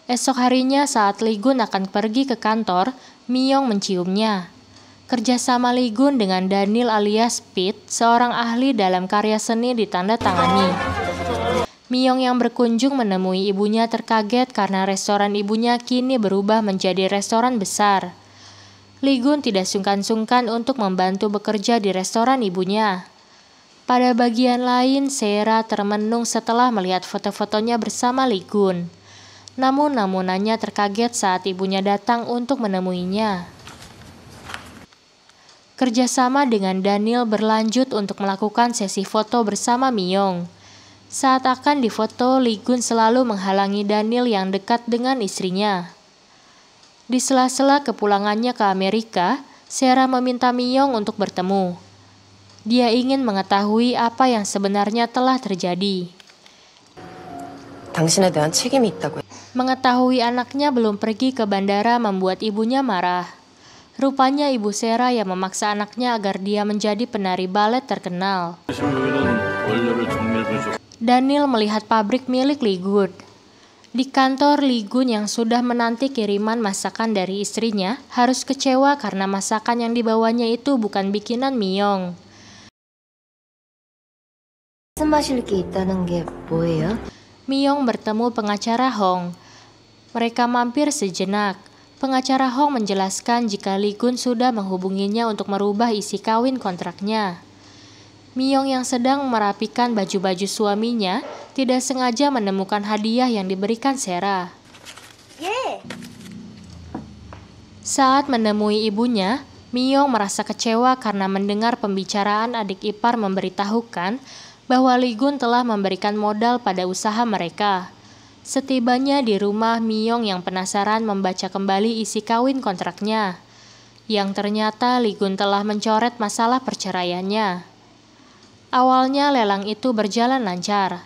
Speaker 2: Esok harinya saat Lee Gun akan pergi ke kantor, Myong menciumnya. Kerjasama Lee Gun dengan Daniel alias Pete, seorang ahli dalam karya seni, ditandatangani. Myong yang berkunjung menemui ibunya terkaget karena restoran ibunya kini berubah menjadi restoran besar. Lee Gun tidak sungkan-sungkan untuk membantu bekerja di restoran ibunya. Pada bagian lain, Sera termenung setelah melihat foto-fotonya bersama Lee Gun. Namun namunannya terkaget saat ibunya datang untuk menemuinya. Kerjasama dengan Daniel berlanjut untuk melakukan sesi foto bersama Myong. Saat akan difoto, Lee Gun selalu menghalangi Daniel yang dekat dengan istrinya. Di sela-sela kepulangannya ke Amerika, Sera meminta Myong untuk bertemu. Dia ingin mengetahui apa yang sebenarnya telah terjadi. Mengetahui anaknya belum pergi ke bandara membuat ibunya marah. Rupanya ibu Sera yang memaksa anaknya agar dia menjadi penari balet terkenal. Daniel melihat pabrik milik Lee Gun. Di kantor, Lee Gun yang sudah menanti kiriman masakan dari istrinya harus kecewa karena masakan yang dibawanya itu bukan bikinan Myong. Myong bertemu pengacara Hong. Mereka mampir sejenak. Pengacara Hong menjelaskan jika Lee Gun sudah menghubunginya untuk merubah isi kawin kontraknya. Myong yang sedang merapikan baju-baju suaminya tidak sengaja menemukan hadiah yang diberikan Sera. Saat menemui ibunya, Myong merasa kecewa karena mendengar pembicaraan adik ipar memberitahukan bahwa Lee Gun telah memberikan modal pada usaha mereka. Setibanya di rumah, Myong yang penasaran membaca kembali isi kawin kontraknya, yang ternyata Lee Gun telah mencoret masalah perceraiannya. Awalnya lelang itu berjalan lancar,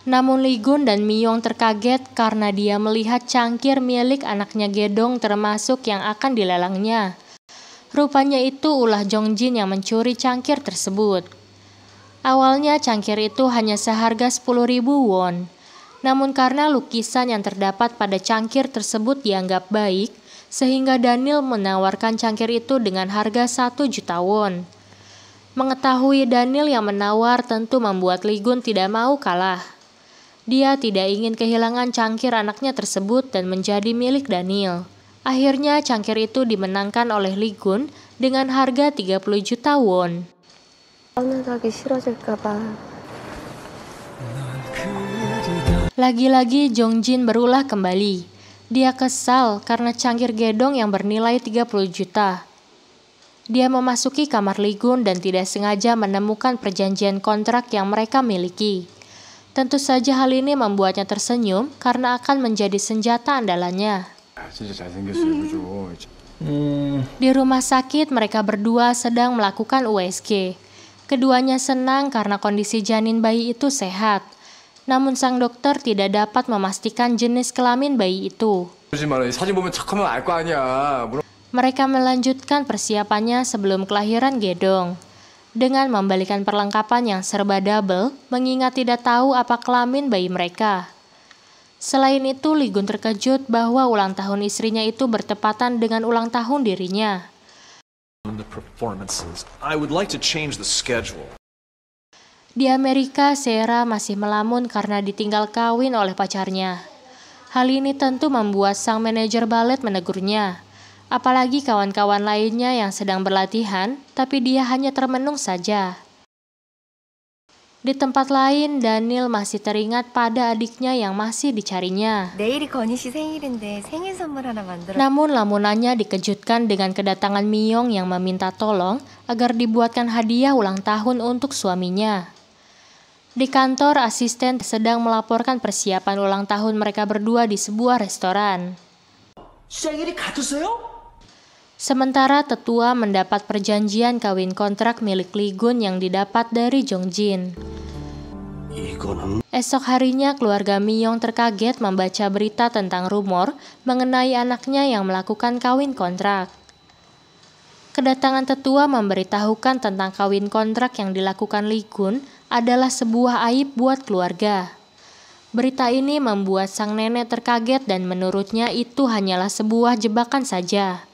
Speaker 2: namun Lee Gun dan Myong terkaget karena dia melihat cangkir milik anaknya Gedong termasuk yang akan dilelangnya. Rupanya itu ulah Jongjin yang mencuri cangkir tersebut. Awalnya cangkir itu hanya seharga 10.000 won. Namun karena lukisan yang terdapat pada cangkir tersebut dianggap baik, sehingga Daniel menawarkan cangkir itu dengan harga 1 juta won. Mengetahui Daniel yang menawar tentu membuat Lee Gun tidak mau kalah. Dia tidak ingin kehilangan cangkir anaknya tersebut dan menjadi milik Daniel. Akhirnya cangkir itu dimenangkan oleh Lee Gun dengan harga 30 juta won. Lagi-lagi Jongjin berulah kembali. Dia kesal karena cangkir Gedong yang bernilai 30 juta. Dia memasuki kamar Lee Gun dan tidak sengaja menemukan perjanjian kontrak yang mereka miliki. Tentu saja hal ini membuatnya tersenyum karena akan menjadi senjata andalannya. Di rumah sakit, mereka berdua sedang melakukan USG. Keduanya senang karena kondisi janin bayi itu sehat. Namun sang dokter tidak dapat memastikan jenis kelamin bayi itu. Mereka melanjutkan persiapannya sebelum kelahiran Gedong, dengan membalikan perlengkapan yang serba double, mengingat tidak tahu apa kelamin bayi mereka. Selain itu, Lee Gun terkejut bahwa ulang tahun istrinya itu bertepatan dengan ulang tahun dirinya. Di Amerika, Sera masih melamun karena ditinggal kawin oleh pacarnya. Hal ini tentu membuat sang manajer balet menegurnya. Apalagi kawan-kawan lainnya yang sedang berlatihan, tapi dia hanya termenung saja. Di tempat lain, Daniel masih teringat pada adiknya yang masih dicarinya.
Speaker 6: 내일이 건희 씨 생일인데 생일 선물 하나 만들어.
Speaker 2: Namun lamunannya dikejutkan dengan kedatangan Myong yang meminta tolong agar dibuatkan hadiah ulang tahun untuk suaminya. Di kantor, asisten sedang melaporkan persiapan ulang tahun mereka berdua di sebuah restoran. Sementara tetua mendapat perjanjian kawin kontrak milik Lee Gun yang didapat dari Jong Jin. Esok harinya keluarga Myong terkaget membaca berita tentang rumor mengenai anaknya yang melakukan kawin kontrak. Kedatangan tetua memberitahukan tentang kawin kontrak yang dilakukan Lee Gun adalah sebuah aib buat keluarga. Berita ini membuat sang nenek terkaget dan menurutnya itu hanyalah sebuah jebakan saja.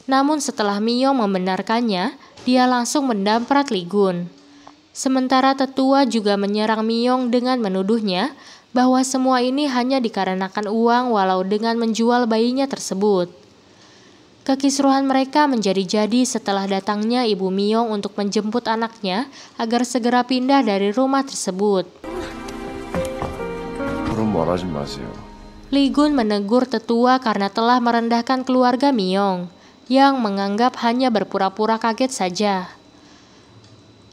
Speaker 2: Namun setelah Myong membenarkannya, dia langsung mendamprat Lee Gun. Sementara tetua juga menyerang Myong dengan menuduhnya bahwa semua ini hanya dikarenakan uang walau dengan menjual bayinya tersebut. Kekisruhan mereka menjadi-jadi setelah datangnya ibu Myong untuk menjemput anaknya agar segera pindah dari rumah tersebut.
Speaker 4: 그런 말 하지 마세요.
Speaker 2: Lee Gun menegur tetua karena telah merendahkan keluarga Myong, yang menganggap hanya berpura-pura kaget saja.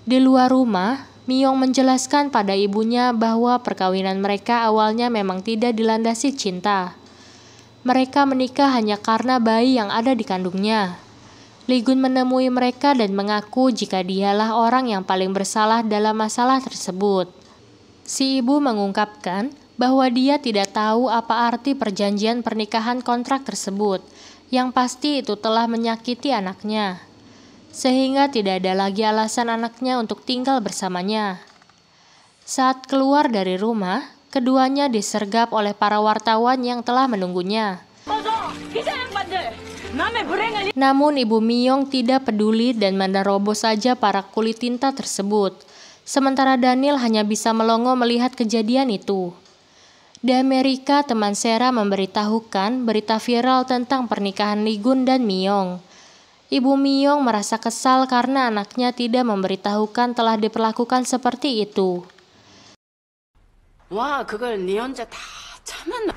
Speaker 2: Di luar rumah, Myong menjelaskan pada ibunya bahwa perkawinan mereka awalnya memang tidak dilandasi cinta. Mereka menikah hanya karena bayi yang ada di kandungnya. Lee Gun menemui mereka dan mengaku jika dialah orang yang paling bersalah dalam masalah tersebut. Si ibu mengungkapkan bahwa dia tidak tahu apa arti perjanjian pernikahan kontrak tersebut, yang pasti itu telah menyakiti anaknya, sehingga tidak ada lagi alasan anaknya untuk tinggal bersamanya. Saat keluar dari rumah, keduanya disergap oleh para wartawan yang telah menunggunya. Namun ibu Myong tidak peduli dan menerobos saja para kulit tinta tersebut, sementara Daniel hanya bisa melongo melihat kejadian itu. Di Amerika, teman Sarah memberitahukan berita viral tentang pernikahan Lee Gun dan Myong. Ibu Myong merasa kesal karena anaknya tidak memberitahukan telah diperlakukan seperti itu.
Speaker 3: 와, 그걸 네 혼자 다 참았나?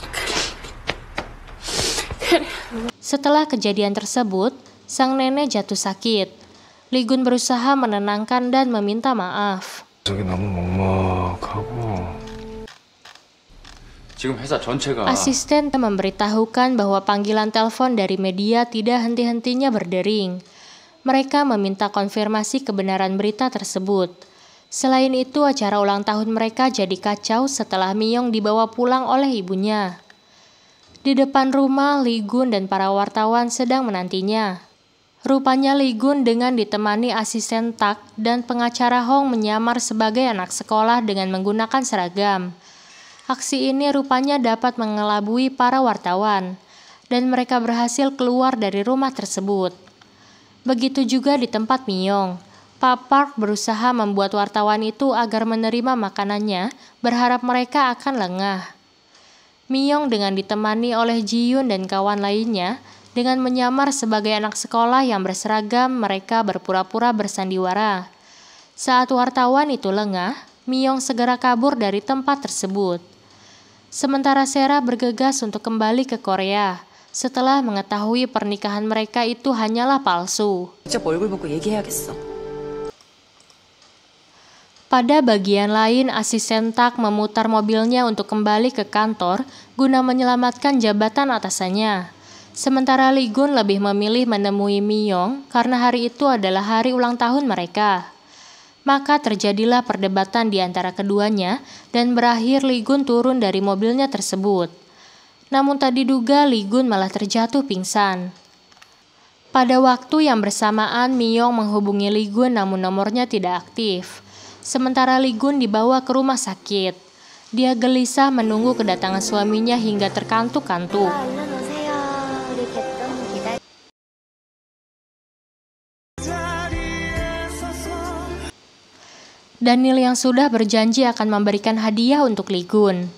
Speaker 2: Setelah kejadian tersebut, sang nenek jatuh sakit. Lee Gun berusaha menenangkan dan meminta maaf.
Speaker 7: 저기 너무 먹먹하고.
Speaker 5: 지금 회사 전체가
Speaker 2: Asisten memberitahukan bahwa panggilan telepon dari media tidak henti-hentinya berdering. Mereka meminta konfirmasi kebenaran berita tersebut. Selain itu, acara ulang tahun mereka jadi kacau setelah Myong dibawa pulang oleh ibunya. Di depan rumah, Lee Gun dan para wartawan sedang menantinya. Rupanya Lee Gun dengan ditemani asisten Tak dan pengacara Hong menyamar sebagai anak sekolah dengan menggunakan seragam. Aksi ini rupanya dapat mengelabui para wartawan, dan mereka berhasil keluar dari rumah tersebut. Begitu juga di tempat Myong. Pak Park berusaha membuat wartawan itu agar menerima makanannya, berharap mereka akan lengah. Myong dengan ditemani oleh Ji Yoon dan kawan lainnya, dengan menyamar sebagai anak sekolah yang berseragam, mereka berpura-pura bersandiwara. Saat wartawan itu lengah, Myong segera kabur dari tempat tersebut. Sementara Sarah bergegas untuk kembali ke Korea setelah mengetahui pernikahan mereka itu hanyalah palsu. Pada bagian lain, asisten Tak memutar mobilnya untuk kembali ke kantor guna menyelamatkan jabatan atasannya. Sementara Lee Gun lebih memilih menemui Myong karena hari itu adalah hari ulang tahun mereka. Maka terjadilah perdebatan di antara keduanya dan berakhir Lee Gun turun dari mobilnya tersebut. Namun tak diduga Lee Gun malah terjatuh pingsan. Pada waktu yang bersamaan Myong menghubungi Lee Gun namun nomornya tidak aktif. Sementara Lee Gun dibawa ke rumah sakit. Dia gelisah menunggu kedatangan suaminya hingga terkantuk-kantuk. Daniel yang sudah berjanji akan memberikan hadiah untuk Lee Gun.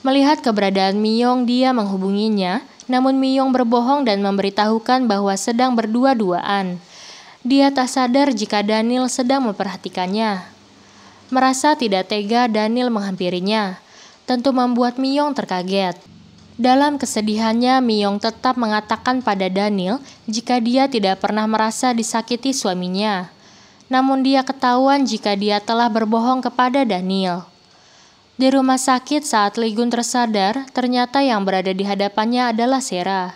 Speaker 2: Melihat keberadaan Miyong, dia menghubunginya, namun Miyong berbohong dan memberitahukan bahwa sedang berdua-duaan. Dia tak sadar jika Daniel sedang memperhatikannya. Merasa tidak tega, Daniel menghampirinya. Tentu membuat Miyong terkaget. Dalam kesedihannya, Miyong tetap mengatakan pada Daniel jika dia tidak pernah merasa disakiti suaminya. Namun dia ketahuan jika dia telah berbohong kepada Daniel. Di rumah sakit saat Lee Gun tersadar, ternyata yang berada di hadapannya adalah Sera.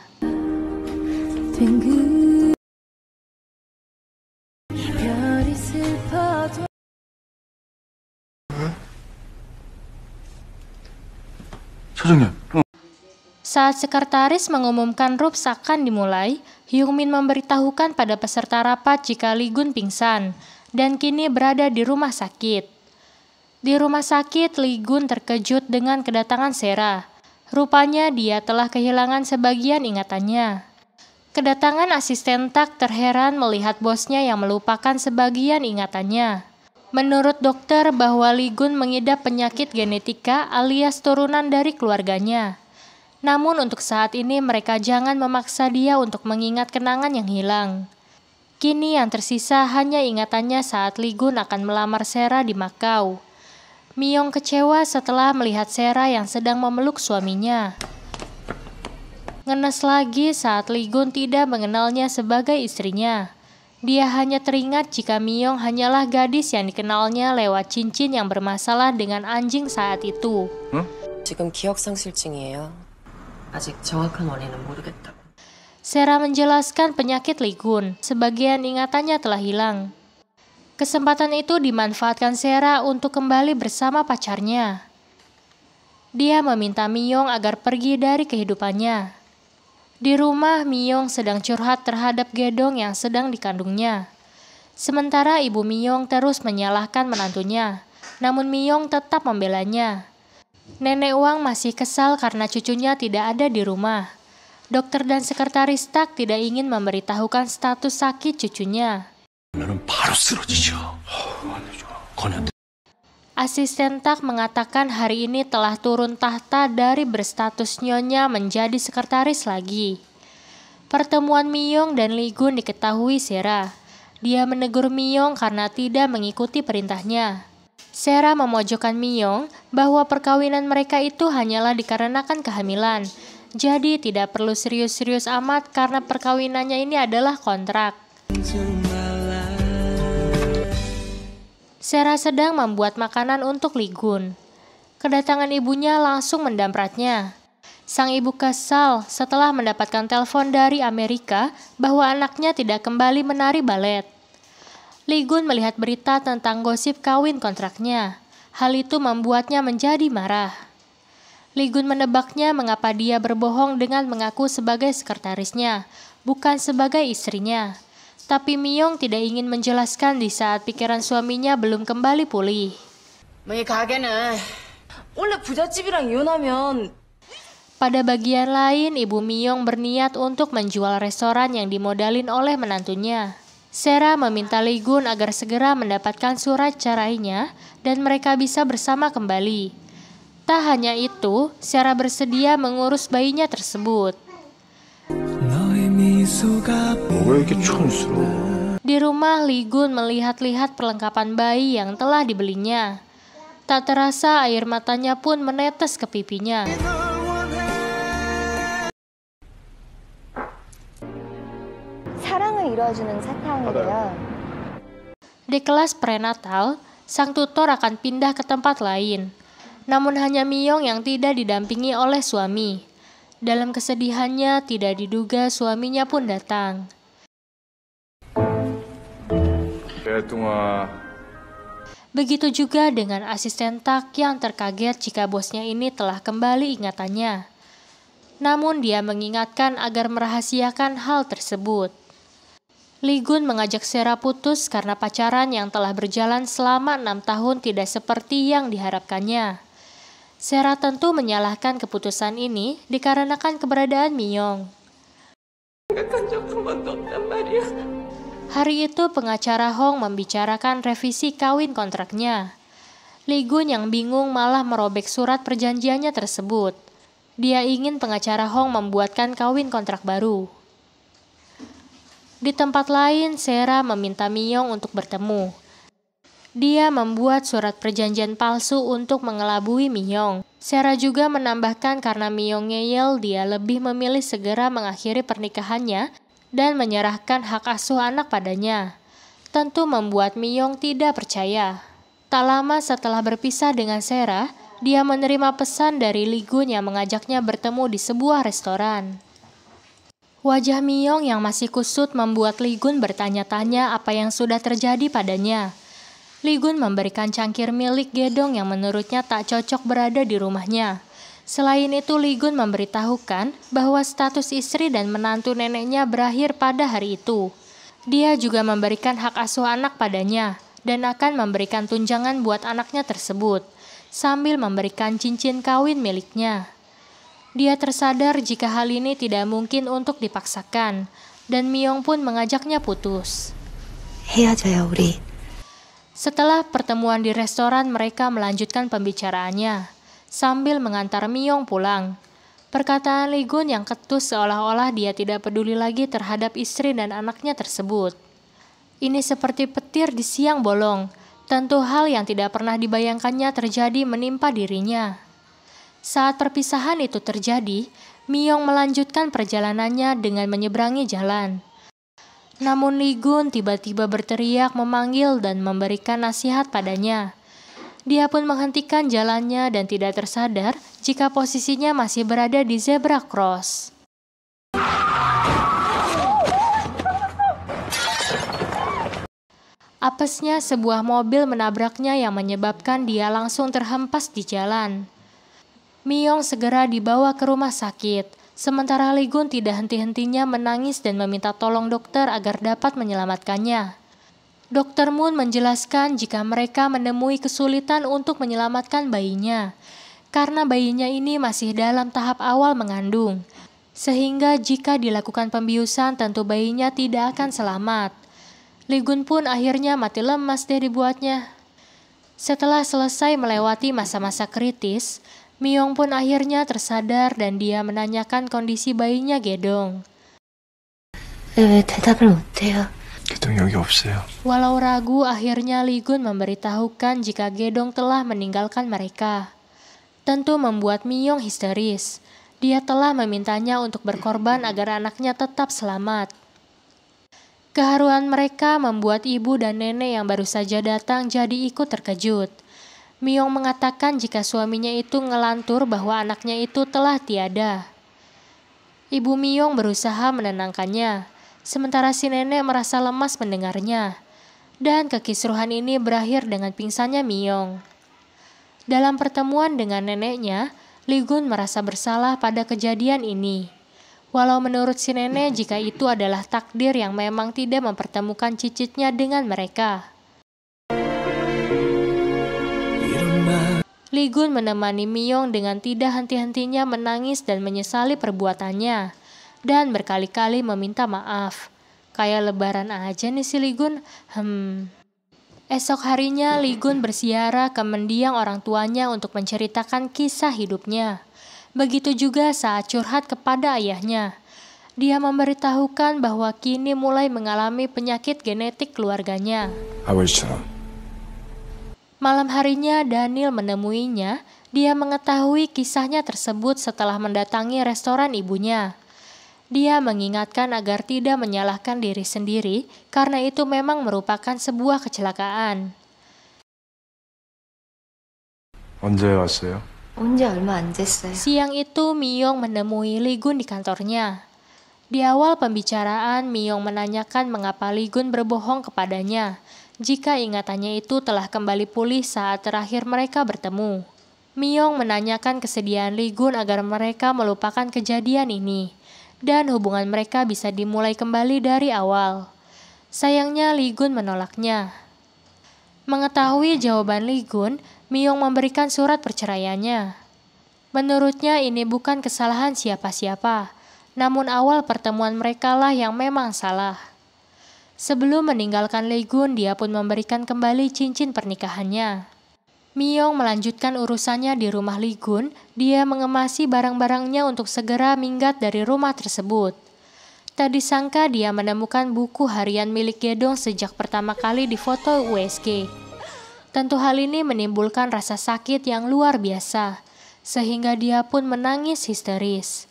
Speaker 5: 사장님,
Speaker 2: Saat sekretaris mengumumkan RUPS akan dimulai, Hyung-min memberitahukan pada peserta rapat jika Lee Gun pingsan dan kini berada di rumah sakit. Di rumah sakit, Lee Gun terkejut dengan kedatangan Sera. Rupanya dia telah kehilangan sebagian ingatannya. Kedatangan asisten Tak terheran melihat bosnya yang melupakan sebagian ingatannya. Menurut dokter bahwa Lee Gun mengidap penyakit genetika alias turunan dari keluarganya. Namun untuk saat ini mereka jangan memaksa dia untuk mengingat kenangan yang hilang. Kini yang tersisa hanya ingatannya saat Lee Gun akan melamar Sera di Makau. Miyong kecewa setelah melihat Sera yang sedang memeluk suaminya. Ngenes lagi saat Lee Gun tidak mengenalnya sebagai istrinya. Dia hanya teringat jika Miyong hanyalah gadis yang dikenalnya lewat cincin yang bermasalah dengan anjing saat itu.
Speaker 8: 지금 기억상실증이에요. 아직 정확한 원인은 모르겠다고.
Speaker 2: Sera menjelaskan penyakit Lee Gun. Sebagian ingatannya telah hilang. Kesempatan itu dimanfaatkan Sera untuk kembali bersama pacarnya. Dia meminta Miyong agar pergi dari kehidupannya. Di rumah, Miyong sedang curhat terhadap gedong yang sedang dikandungnya. Sementara ibu Miyong terus menyalahkan menantunya, namun Miyong tetap membelanya. Nenek Wang masih kesal karena cucunya tidak ada di rumah. Dokter dan sekretaris Tak tidak ingin memberitahukan status sakit cucunya.
Speaker 5: 그러면은 바로 쓰러지죠. 건현대.
Speaker 2: Asisten Tak mengatakan hari ini telah turun tahta dari berstatus nyonya menjadi sekretaris lagi. Pertemuan Miyong dan Lee Gun diketahui Sera. Dia menegur Miyong karena tidak mengikuti perintahnya. Sera memojokkan Miyong bahwa perkawinan mereka itu hanyalah dikarenakan kehamilan. Jadi tidak perlu serius-serius amat karena perkawinannya ini adalah kontrak. Sera sedang membuat makanan untuk Lee Gun. Kedatangan ibunya langsung mendampratnya. Sang ibu kesal setelah mendapatkan telepon dari Amerika bahwa anaknya tidak kembali menari balet. Lee Gun melihat berita tentang gosip kawin kontraknya. Hal itu membuatnya menjadi marah. Lee Gun menebaknya mengapa dia berbohong dengan mengaku sebagai sekretarisnya, bukan sebagai istrinya. Tapi Miyong tidak ingin menjelaskan di saat pikiran suaminya belum kembali pulih.
Speaker 3: 이 가게는 원래 부잣집이랑 이혼하면
Speaker 2: Pada bagian lain, ibu Miyong berniat untuk menjual restoran yang dimodalin oleh menantunya. Sera meminta Lee Gun agar segera mendapatkan surat cerainya dan mereka bisa bersama kembali. Tak hanya itu, Sera bersedia mengurus bayinya tersebut.
Speaker 4: 왜 이렇게 촌스러워?
Speaker 2: Di rumah, Lee Gun melihat-lihat perlengkapan bayi yang telah dibelinya. Tak terasa air matanya pun menetes ke pipinya.
Speaker 6: 사랑을 이루어주는 사탕이래요.
Speaker 2: Di kelas prenatal, sang tutor akan pindah ke tempat lain. Namun hanya Miyong yang tidak didampingi oleh suami. Dalam kesedihannya, tidak diduga suaminya pun datang. Begitu juga dengan asisten Tak yang terkaget jika bosnya ini telah kembali ingatannya. Namun dia mengingatkan agar merahasiakan hal tersebut. Lee Gun mengajak Sera putus karena pacaran yang telah berjalan selama 6 tahun tidak seperti yang diharapkannya. Sera tentu menyalahkan keputusan ini dikarenakan keberadaan Miyong. Hari itu pengacara Hong membicarakan revisi kawin kontraknya. Li Gun yang bingung malah merobek surat perjanjiannya tersebut. Dia ingin pengacara Hong membuatkan kawin kontrak baru. Di tempat lain, Sera meminta Miyong untuk bertemu. Dia membuat surat perjanjian palsu untuk mengelabui Miyong. Sera juga menambahkan karena Miyong ngeyel, dia lebih memilih segera mengakhiri pernikahannya dan menyerahkan hak asuh anak padanya. Tentu membuat Miyong tidak percaya. Tak lama setelah berpisah dengan Sera, dia menerima pesan dari Li Gun yang mengajaknya bertemu di sebuah restoran. Wajah Miyong yang masih kusut membuat Li Gun bertanya-tanya apa yang sudah terjadi padanya. Li Gun memberikan cangkir milik Gedong yang menurutnya tak cocok berada di rumahnya. Selain itu, Li Gun memberitahukan bahwa status istri dan menantu neneknya berakhir pada hari itu. Dia juga memberikan hak asuh anak padanya dan akan memberikan tunjangan buat anaknya tersebut, sambil memberikan cincin kawin miliknya. Dia tersadar jika hal ini tidak mungkin untuk dipaksakan, dan Miyong pun mengajaknya putus.
Speaker 6: 헤어져요, 우리.
Speaker 2: Setelah pertemuan di restoran, mereka melanjutkan pembicaraannya, sambil mengantar Miyong pulang. Perkataan Li Gun yang ketus seolah-olah dia tidak peduli lagi terhadap istri dan anaknya tersebut. Ini seperti petir di siang bolong. Tentu hal yang tidak pernah dibayangkannya terjadi menimpa dirinya. Saat perpisahan itu terjadi, Miyong melanjutkan perjalanannya dengan menyeberangi jalan. Namun Li Gun tiba-tiba berteriak memanggil dan memberikan nasihat padanya. Dia pun menghentikan jalannya dan tidak tersadar jika posisinya masih berada di zebra cross. Apesnya sebuah mobil menabraknya yang menyebabkan dia langsung terhempas di jalan. Miyong segera dibawa ke rumah sakit, sementara Li Gun tidak henti-hentinya menangis dan meminta tolong dokter agar dapat menyelamatkannya. Dokter Moon menjelaskan jika mereka menemui kesulitan untuk menyelamatkan bayinya, karena bayinya ini masih dalam tahap awal mengandung, sehingga jika dilakukan pembiusan tentu bayinya tidak akan selamat. Li Gun pun akhirnya mati lemas deh dibuatnya. Setelah selesai melewati masa-masa kritis, Miyong pun akhirnya tersadar dan dia menanyakan kondisi bayinya Gedong.
Speaker 6: 왜 대답을 못해요?
Speaker 5: 개동 여기 없어요.
Speaker 2: Walau ragu, akhirnya Li Gun memberitahukan jika Gedong telah meninggalkan mereka. Tentu membuat Miyong histeris. Dia telah memintanya untuk berkorban agar anaknya tetap selamat. Keharuan mereka membuat ibu dan nenek yang baru saja datang jadi ikut terkejut. Miyong mengatakan jika suaminya itu ngelantur bahwa anaknya itu telah tiada. Ibu Miyong berusaha menenangkannya, sementara si nenek merasa lemas mendengarnya. Dan kekisruhan ini berakhir dengan pingsannya Miyong. Dalam pertemuan dengan neneknya, Li Gun merasa bersalah pada kejadian ini. Walau menurut si nenek jika itu adalah takdir yang memang tidak mempertemukan cicitnya dengan mereka. Li Gun menemani Miyong dengan tidak henti-hentinya menangis dan menyesali perbuatannya, dan berkali-kali meminta maaf. Kayak lebaran aja nih si Li Gun. Esok harinya Li Gun berziarah ke mendiang orang tuanya untuk menceritakan kisah hidupnya. Begitu juga saat curhat kepada ayahnya. Dia memberitahukan bahwa kini mulai mengalami penyakit genetik keluarganya.
Speaker 5: 아버지처럼.
Speaker 2: Malam harinya Daniel menemuinya. Dia mengetahui kisahnya tersebut setelah mendatangi restoran ibunya. Dia mengingatkan agar tidak menyalahkan diri sendiri karena itu memang merupakan sebuah kecelakaan.
Speaker 5: 언제 왔어요?
Speaker 6: 온 지 얼마 안 됐어요.
Speaker 2: Siang itu Miyong menemui Li Gun di kantornya. Di awal pembicaraan, Miyong menanyakan mengapa Li Gun berbohong kepadanya jika ingatannya itu telah kembali pulih saat terakhir mereka bertemu. Miyong menanyakan kesediaan Li Gun agar mereka melupakan kejadian ini dan hubungan mereka bisa dimulai kembali dari awal. Sayangnya Li Gun menolaknya. Mengetahui jawaban Li Gun, Miyong memberikan surat perceraiannya. Menurutnya ini bukan kesalahan siapa-siapa, namun awal pertemuan mereka lah yang memang salah. Sebelum meninggalkan Li Gun, dia pun memberikan kembali cincin pernikahannya. Myong melanjutkan urusannya di rumah Lee Gun. Dia mengemasi barang-barangnya untuk segera minggat dari rumah tersebut. Tak disangka dia menemukan buku harian milik Gedong sejak pertama kali difoto USG. Tentu hal ini menimbulkan rasa sakit yang luar biasa, sehingga dia pun menangis histeris.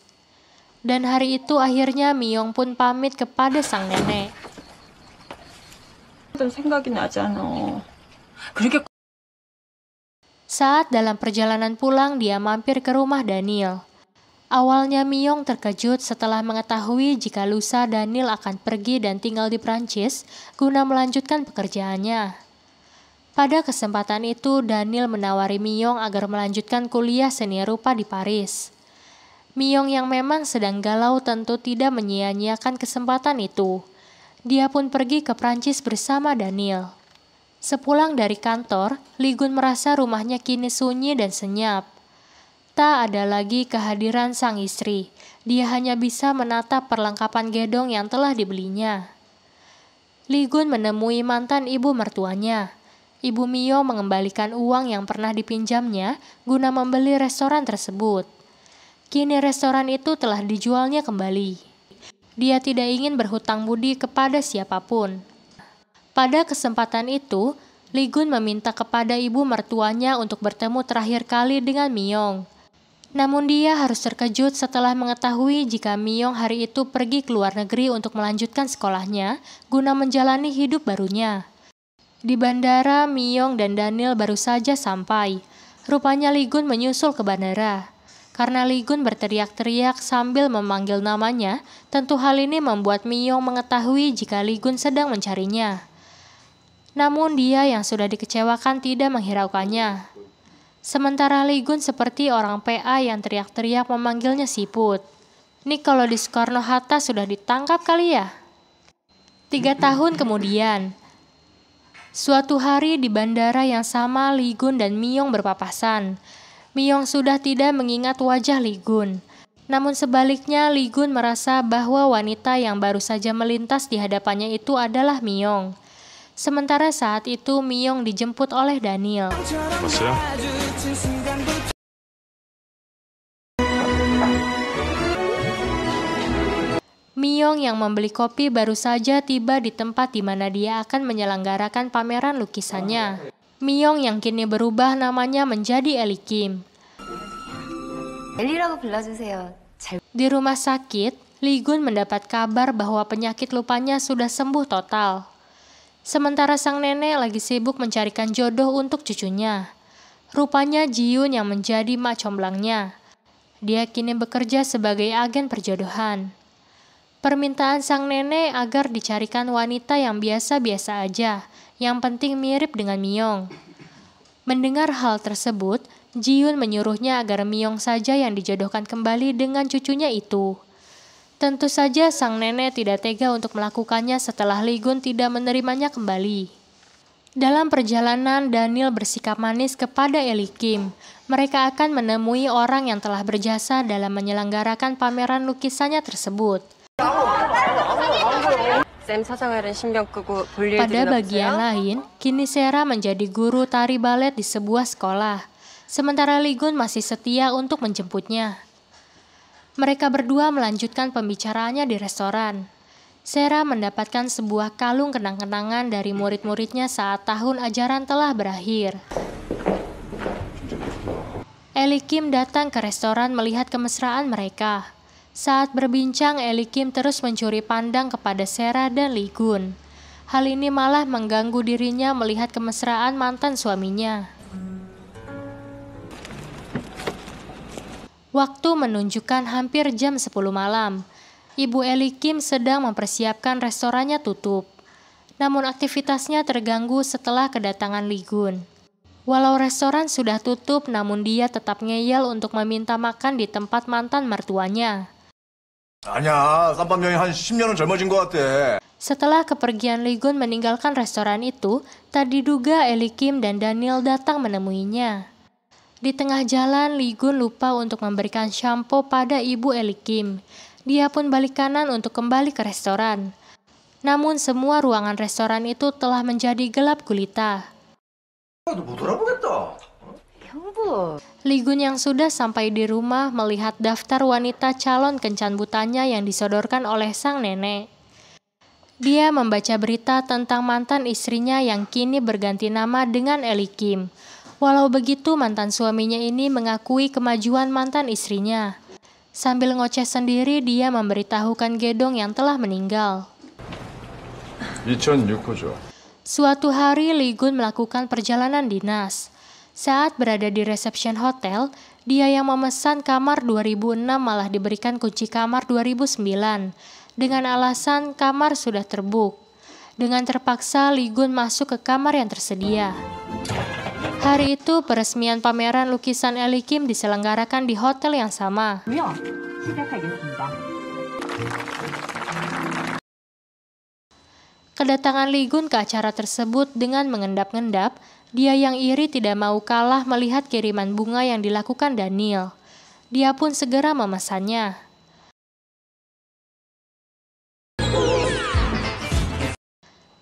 Speaker 2: Dan hari itu akhirnya Myong pun pamit kepada sang nenek.
Speaker 3: 생각이 나잖아.
Speaker 2: Saat dalam perjalanan pulang, dia mampir ke rumah Daniel. Awalnya Myong terkejut setelah mengetahui jika lusa Daniel akan pergi dan tinggal di Prancis guna melanjutkan pekerjaannya. Pada kesempatan itu, Daniel menawari Myong agar melanjutkan kuliah seni rupa di Paris. Myong yang memang sedang galau tentu tidak menyia-nyiakan kesempatan itu. Dia pun pergi ke Prancis bersama Daniel. Sepulang dari kantor, Lee Gun merasa rumahnya kini sunyi dan senyap. Tak ada lagi kehadiran sang istri. Dia hanya bisa menatap perlengkapan Gedong yang telah dibelinya. Lee Gun menemui mantan ibu mertuanya. Ibu Mio mengembalikan uang yang pernah dipinjamnya guna membeli restoran tersebut. Kini restoran itu telah dijualnya kembali. Dia tidak ingin berhutang budi kepada siapapun. Pada kesempatan itu, Lee Gun meminta kepada ibu mertuanya untuk bertemu terakhir kali dengan Myong. Namun dia harus terkejut setelah mengetahui jika Myong hari itu pergi ke luar negeri untuk melanjutkan sekolahnya guna menjalani hidup barunya. Di bandara, Myong dan Daniel baru saja sampai. Rupanya Lee Gun menyusul ke bandara. Karena Lee Gun berteriak-teriak sambil memanggil namanya, tentu hal ini membuat Myong mengetahui jika Lee Gun sedang mencarinya. Namun dia yang sudah dikecewakan tidak menghiraukannya. Sementara Lee Gun seperti orang PA yang teriak-teriak memanggilnya siput. Ini kalau di Soekarno-Hatta sudah ditangkap kali ya? 3 tahun kemudian, suatu hari di bandara yang sama Lee Gun dan Myong berpapasan. Myong sudah tidak mengingat wajah Lee Gun. Namun sebaliknya Lee Gun merasa bahwa wanita yang baru saja melintas di hadapannya itu adalah Myong. Sementara saat itu Myong dijemput oleh Daniel.
Speaker 7: 왔어요?
Speaker 2: Myong yang membeli kopi baru saja tiba di tempat di mana dia akan menyelenggarakan pameran lukisannya. Myong yang kini berubah namanya menjadi Ellie Kim.
Speaker 6: 엘리라고 불러주세요.
Speaker 2: Di rumah sakit, Lee Gun mendapat kabar bahwa penyakit lupanya sudah sembuh total. Sementara sang nenek lagi sibuk mencarikan jodoh untuk cucunya. Rupanya Ji-Yoon yang menjadi mak comblangnya. Dia kini bekerja sebagai agen perjodohan. Permintaan sang nenek agar dicarikan wanita yang biasa-biasa aja, yang penting mirip dengan Myong. Mendengar hal tersebut, Ji-Yoon menyuruhnya agar Myong saja yang dijodohkan kembali dengan cucunya itu. Tentu saja sang nenek tidak tega untuk melakukannya setelah Lee Gun tidak menerimanya kembali. Dalam perjalanan, Daniel bersikap manis kepada Ellie Kim. Mereka akan menemui orang yang telah berjasa dalam menyelenggarakan pameran lukisannya tersebut. Pada bagian lain, kini Sera menjadi guru tari balet di sebuah sekolah. Sementara Lee Gun masih setia untuk menjemputnya. Mereka berdua melanjutkan pembicaraannya di restoran. Sera mendapatkan sebuah kalung kenang-kenangan dari murid-muridnya saat tahun ajaran telah berakhir. Ellie Kim datang ke restoran melihat kemesraan mereka. Saat berbincang, Ellie Kim terus mencuri pandang kepada Sera dan Lee Gun. Hal ini malah mengganggu dirinya melihat kemesraan mantan suaminya. Waktu menunjukkan hampir jam 10 malam. Ibu Ellie Kim sedang mempersiapkan restorannya tutup. Namun aktivitasnya terganggu setelah kedatangan Lee Gun. Walau restoran sudah tutup, namun dia tetap ngeyel untuk meminta makan di tempat mantan mertuanya.
Speaker 4: 아니야, 쌈밥명이 한 10년은 젊어진 것 같아.
Speaker 2: Setelah kepergian Lee Gun meninggalkan restoran itu, tak diduga Ellie Kim dan Daniel datang menemuinya. Di tengah jalan, Lee Gun lupa untuk memberikan shampoo pada ibu Ellie Kim. Dia pun balik kanan untuk kembali ke restoran. Namun semua ruangan restoran itu telah menjadi gelap gulita. Li Gun yang sudah sampai di rumah melihat daftar wanita calon kencan butanya yang disodorkan oleh sang nenek. Dia membaca berita tentang mantan istrinya yang kini berganti nama dengan Ellie Kim. Walau begitu, mantan suaminya ini mengakui kemajuan mantan istrinya. Sambil ngoceh sendiri, dia memberitahukan Gedong yang telah meninggal.
Speaker 4: 2006호죠.
Speaker 2: Suatu hari, Li Gun melakukan perjalanan dinas. Saat berada di resepsi hotel, dia yang memesan kamar 2006 malah diberikan kunci kamar 2009 dengan alasan kamar sudah terbook. Dengan terpaksa, Li Gun masuk ke kamar yang tersedia. Hari itu, peresmian pameran lukisan Ellie Kim diselenggarakan di hotel yang sama. Kedatangan Li Gun ke acara tersebut dengan mengendap-endap, dia yang iri tidak mau kalah melihat kiriman bunga yang dilakukan Daniel. Dia pun segera memesannya.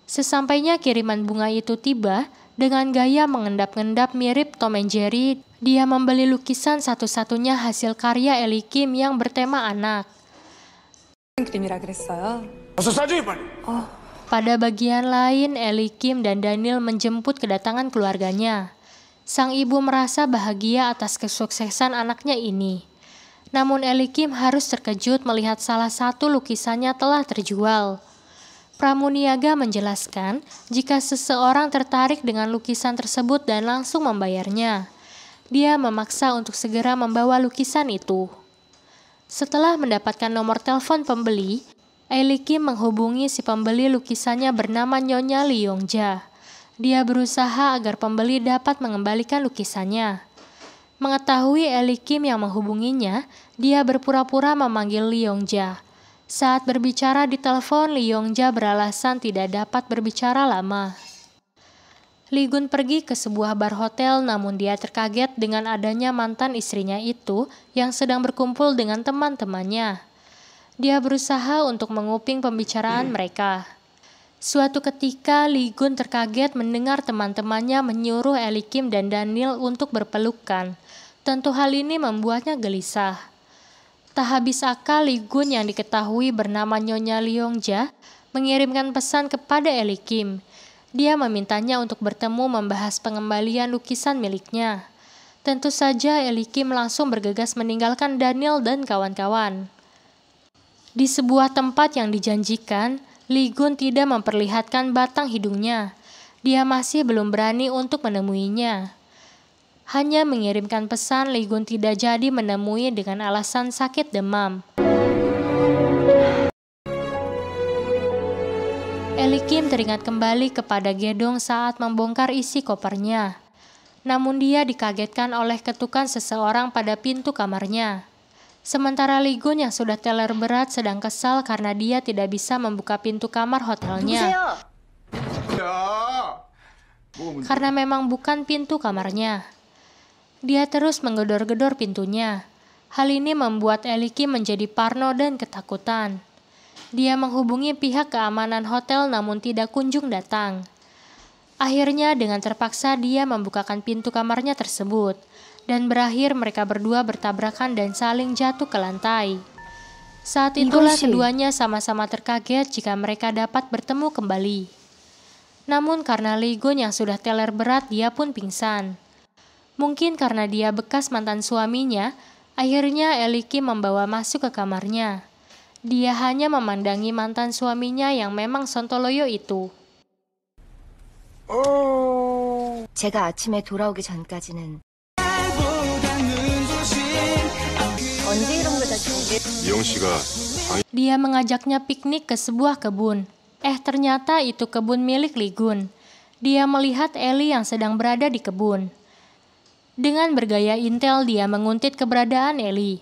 Speaker 2: Sesampainya kiriman bunga itu tiba, dengan gaya mengendap-endap mirip Tom and Jerry, dia membeli lukisan satu-satunya hasil karya Ellie Kim yang bertema anak. Pada bagian lain, Ellie Kim dan Daniel menjemput kedatangan keluarganya. Sang ibu merasa bahagia atas kesuksesan anaknya ini. Namun Ellie Kim harus terkejut melihat salah satu lukisannya telah terjual. Pramuniaga menjelaskan jika seseorang tertarik dengan lukisan tersebut dan langsung membayarnya. Dia memaksa untuk segera membawa lukisan itu. Setelah mendapatkan nomor telepon pembeli, Ellie Kim menghubungi si pembeli lukisannya bernama Nyonya Lee Yongja. Dia berusaha agar pembeli dapat mengembalikan lukisannya. Mengetahui Ellie Kim yang menghubunginya, dia berpura-pura memanggil Lee Yongja. Saat berbicara di telepon, Lee Yongja beralasan tidak dapat berbicara lama. Li Gun pergi ke sebuah bar hotel, namun dia terkaget dengan adanya mantan istrinya itu yang sedang berkumpul dengan teman-temannya. Dia berusaha untuk menguping pembicaraan mereka. Suatu ketika, Li Gun terkaget mendengar teman-temannya menyuruh Ellie Kim dan Daniel untuk berpelukan. Tentu hal ini membuatnya gelisah. Tak habis akal, Li Gun yang diketahui bernama Nyonya Lee Yongja mengirimkan pesan kepada Ellie Kim. Dia memintanya untuk bertemu membahas pengembalian lukisan miliknya. Tentu saja Ellie Kim langsung bergegas meninggalkan Daniel dan kawan-kawan. Di sebuah tempat yang dijanjikan, Li Gun tidak memperlihatkan batang hidungnya. Dia masih belum berani untuk menemuinya. Hanya mengirimkan pesan, Li Gun tidak jadi menemui dengan alasan sakit demam. Ellie Kim teringat kembali kepada Gedong saat membongkar isi kopernya. Namun dia dikagetkan oleh ketukan seseorang pada pintu kamarnya. Sementara Li Gun yang sudah teler berat sedang kesal karena dia tidak bisa membuka pintu kamar hotelnya. Karena memang bukan pintu kamarnya. Dia terus menggedor-gedor pintunya. Hal ini membuat Ellie Kim menjadi parno dan ketakutan. Dia menghubungi pihak keamanan hotel namun tidak kunjung datang. Akhirnya dengan terpaksa dia membukakan pintu kamarnya tersebut. Dan berakhir mereka berdua bertabrakan dan saling jatuh ke lantai. Saat itulah keduanya sama-sama terkaget jika mereka dapat bertemu kembali. Namun karena Li Gun yang sudah teler berat, dia pun pingsan. Mungkin karena dia bekas mantan suaminya, akhirnya Ellie Kim membawa masuk ke kamarnya. Dia hanya memandangi mantan suaminya yang memang sontoloyo itu.
Speaker 6: 제가 아침에 돌아오기 전까지는 언제 이런 걸 다 준비해?
Speaker 7: 미영 씨가
Speaker 2: Dia mengajaknya piknik ke sebuah kebun. Ternyata itu kebun milik Li Gun. Dia melihat Ellie yang sedang berada di kebun. Dengan bergaya intel, dia menguntit keberadaan Ellie.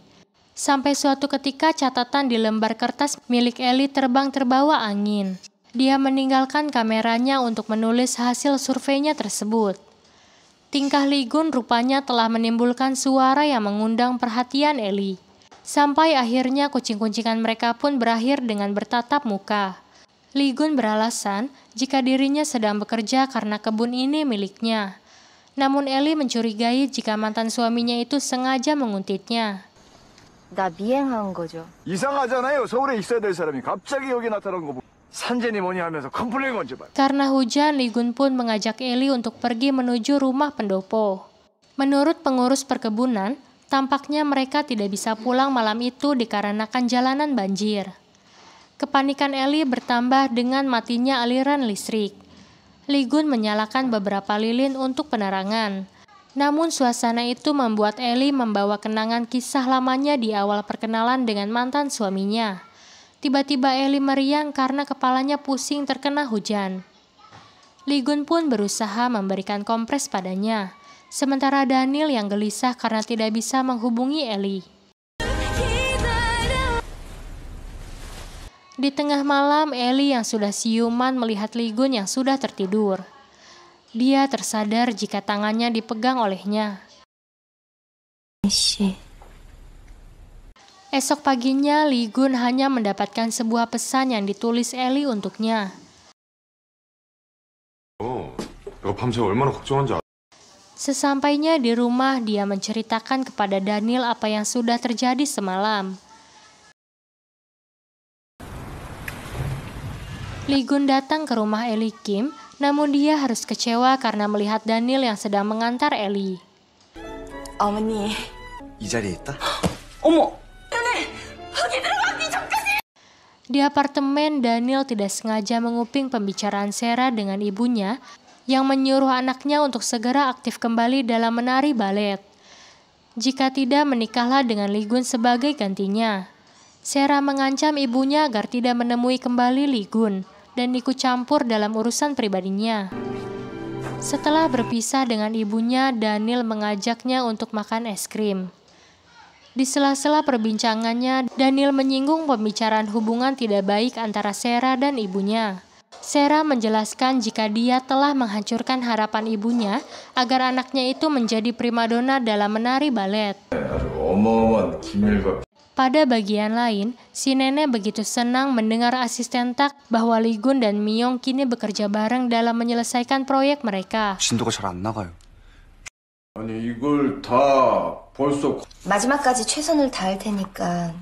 Speaker 2: Sampai suatu ketika catatan di lembar kertas milik Ellie terbang terbawa angin. Dia meninggalkan kameranya untuk menulis hasil surveinya tersebut. Tingkah Li Gun rupanya telah menimbulkan suara yang mengundang perhatian Ellie. Sampai akhirnya kucing-kucingan mereka pun berakhir dengan bertatap muka. Li Gun beralasan jika dirinya sedang bekerja karena kebun ini miliknya. Namun Ellie mencurigai jika mantan suaminya itu sengaja menguntitnya.
Speaker 6: 나 미행한 거죠.
Speaker 4: 이상하잖아요. 서울에 있어야 될 사람이 갑자기 여기 나타난 거 보고 산재니 뭐니 하면서 컴플레인 건지 봐.
Speaker 2: Karena hujan, Ligun pun mengajak Ellie untuk pergi menuju rumah pendopo. Menurut pengurus perkebunan, tampaknya mereka tidak bisa pulang malam itu dikarenakan jalanan banjir. Kepanikan Ellie bertambah dengan matinya aliran listrik. Ligun menyalakan beberapa lilin untuk penerangan. Namun suasana itu membuat Ellie membawa kenangan kisah lamanya di awal perkenalan dengan mantan suaminya. Tiba-tiba Ellie meriang karena kepalanya pusing terkena hujan. Ligun pun berusaha memberikan kompres padanya, sementara Daniel yang gelisah karena tidak bisa menghubungi Ellie. Di tengah malam, Ellie yang sudah siuman melihat Ligun yang sudah tertidur. Dia tersadar jika tangannya dipegang olehnya. Esok paginya, Ligun hanya mendapatkan sebuah pesan yang ditulis Ellie untuknya.
Speaker 7: 내가 밤새 얼마나 걱정한지 알아.
Speaker 2: Sesampainya di rumah, dia menceritakan kepada Daniel apa yang sudah terjadi semalam. Ligun datang ke rumah Ellie Kim, namun dia harus kecewa karena melihat Daniel yang sedang mengantar Ellie.
Speaker 6: 어머니.
Speaker 5: 이 자리에 있다?
Speaker 3: 어머,
Speaker 2: Di apartemen, Daniel tidak sengaja menguping pembicaraan Sarah dengan ibunya yang menyuruh anaknya untuk segera aktif kembali dalam menari balet. Jika tidak, menikahlah dengan Ligun sebagai gantinya. Sarah mengancam ibunya agar tidak menemui kembali Ligun dan ikut campur dalam urusan pribadinya. Setelah berpisah dengan ibunya, Daniel mengajaknya untuk makan es krim. Di sela-sela perbincangannya, Daniel menyinggung pembicaraan hubungan tidak baik antara Sarah dan ibunya. Sarah menjelaskan jika dia telah menghancurkan harapan ibunya agar anaknya itu menjadi primadona dalam menari balet.
Speaker 4: 어마어마한 기밀과
Speaker 2: Pada bagian lain, si nenek begitu senang mendengar asisten Tak bahwa Ligun dan Myung kini bekerja bareng dalam menyelesaikan proyek mereka.
Speaker 5: 진도가 잘 안 나가요.
Speaker 4: 아니 이걸 다 벌써
Speaker 6: 마지막까지 최선을 다할 테니까.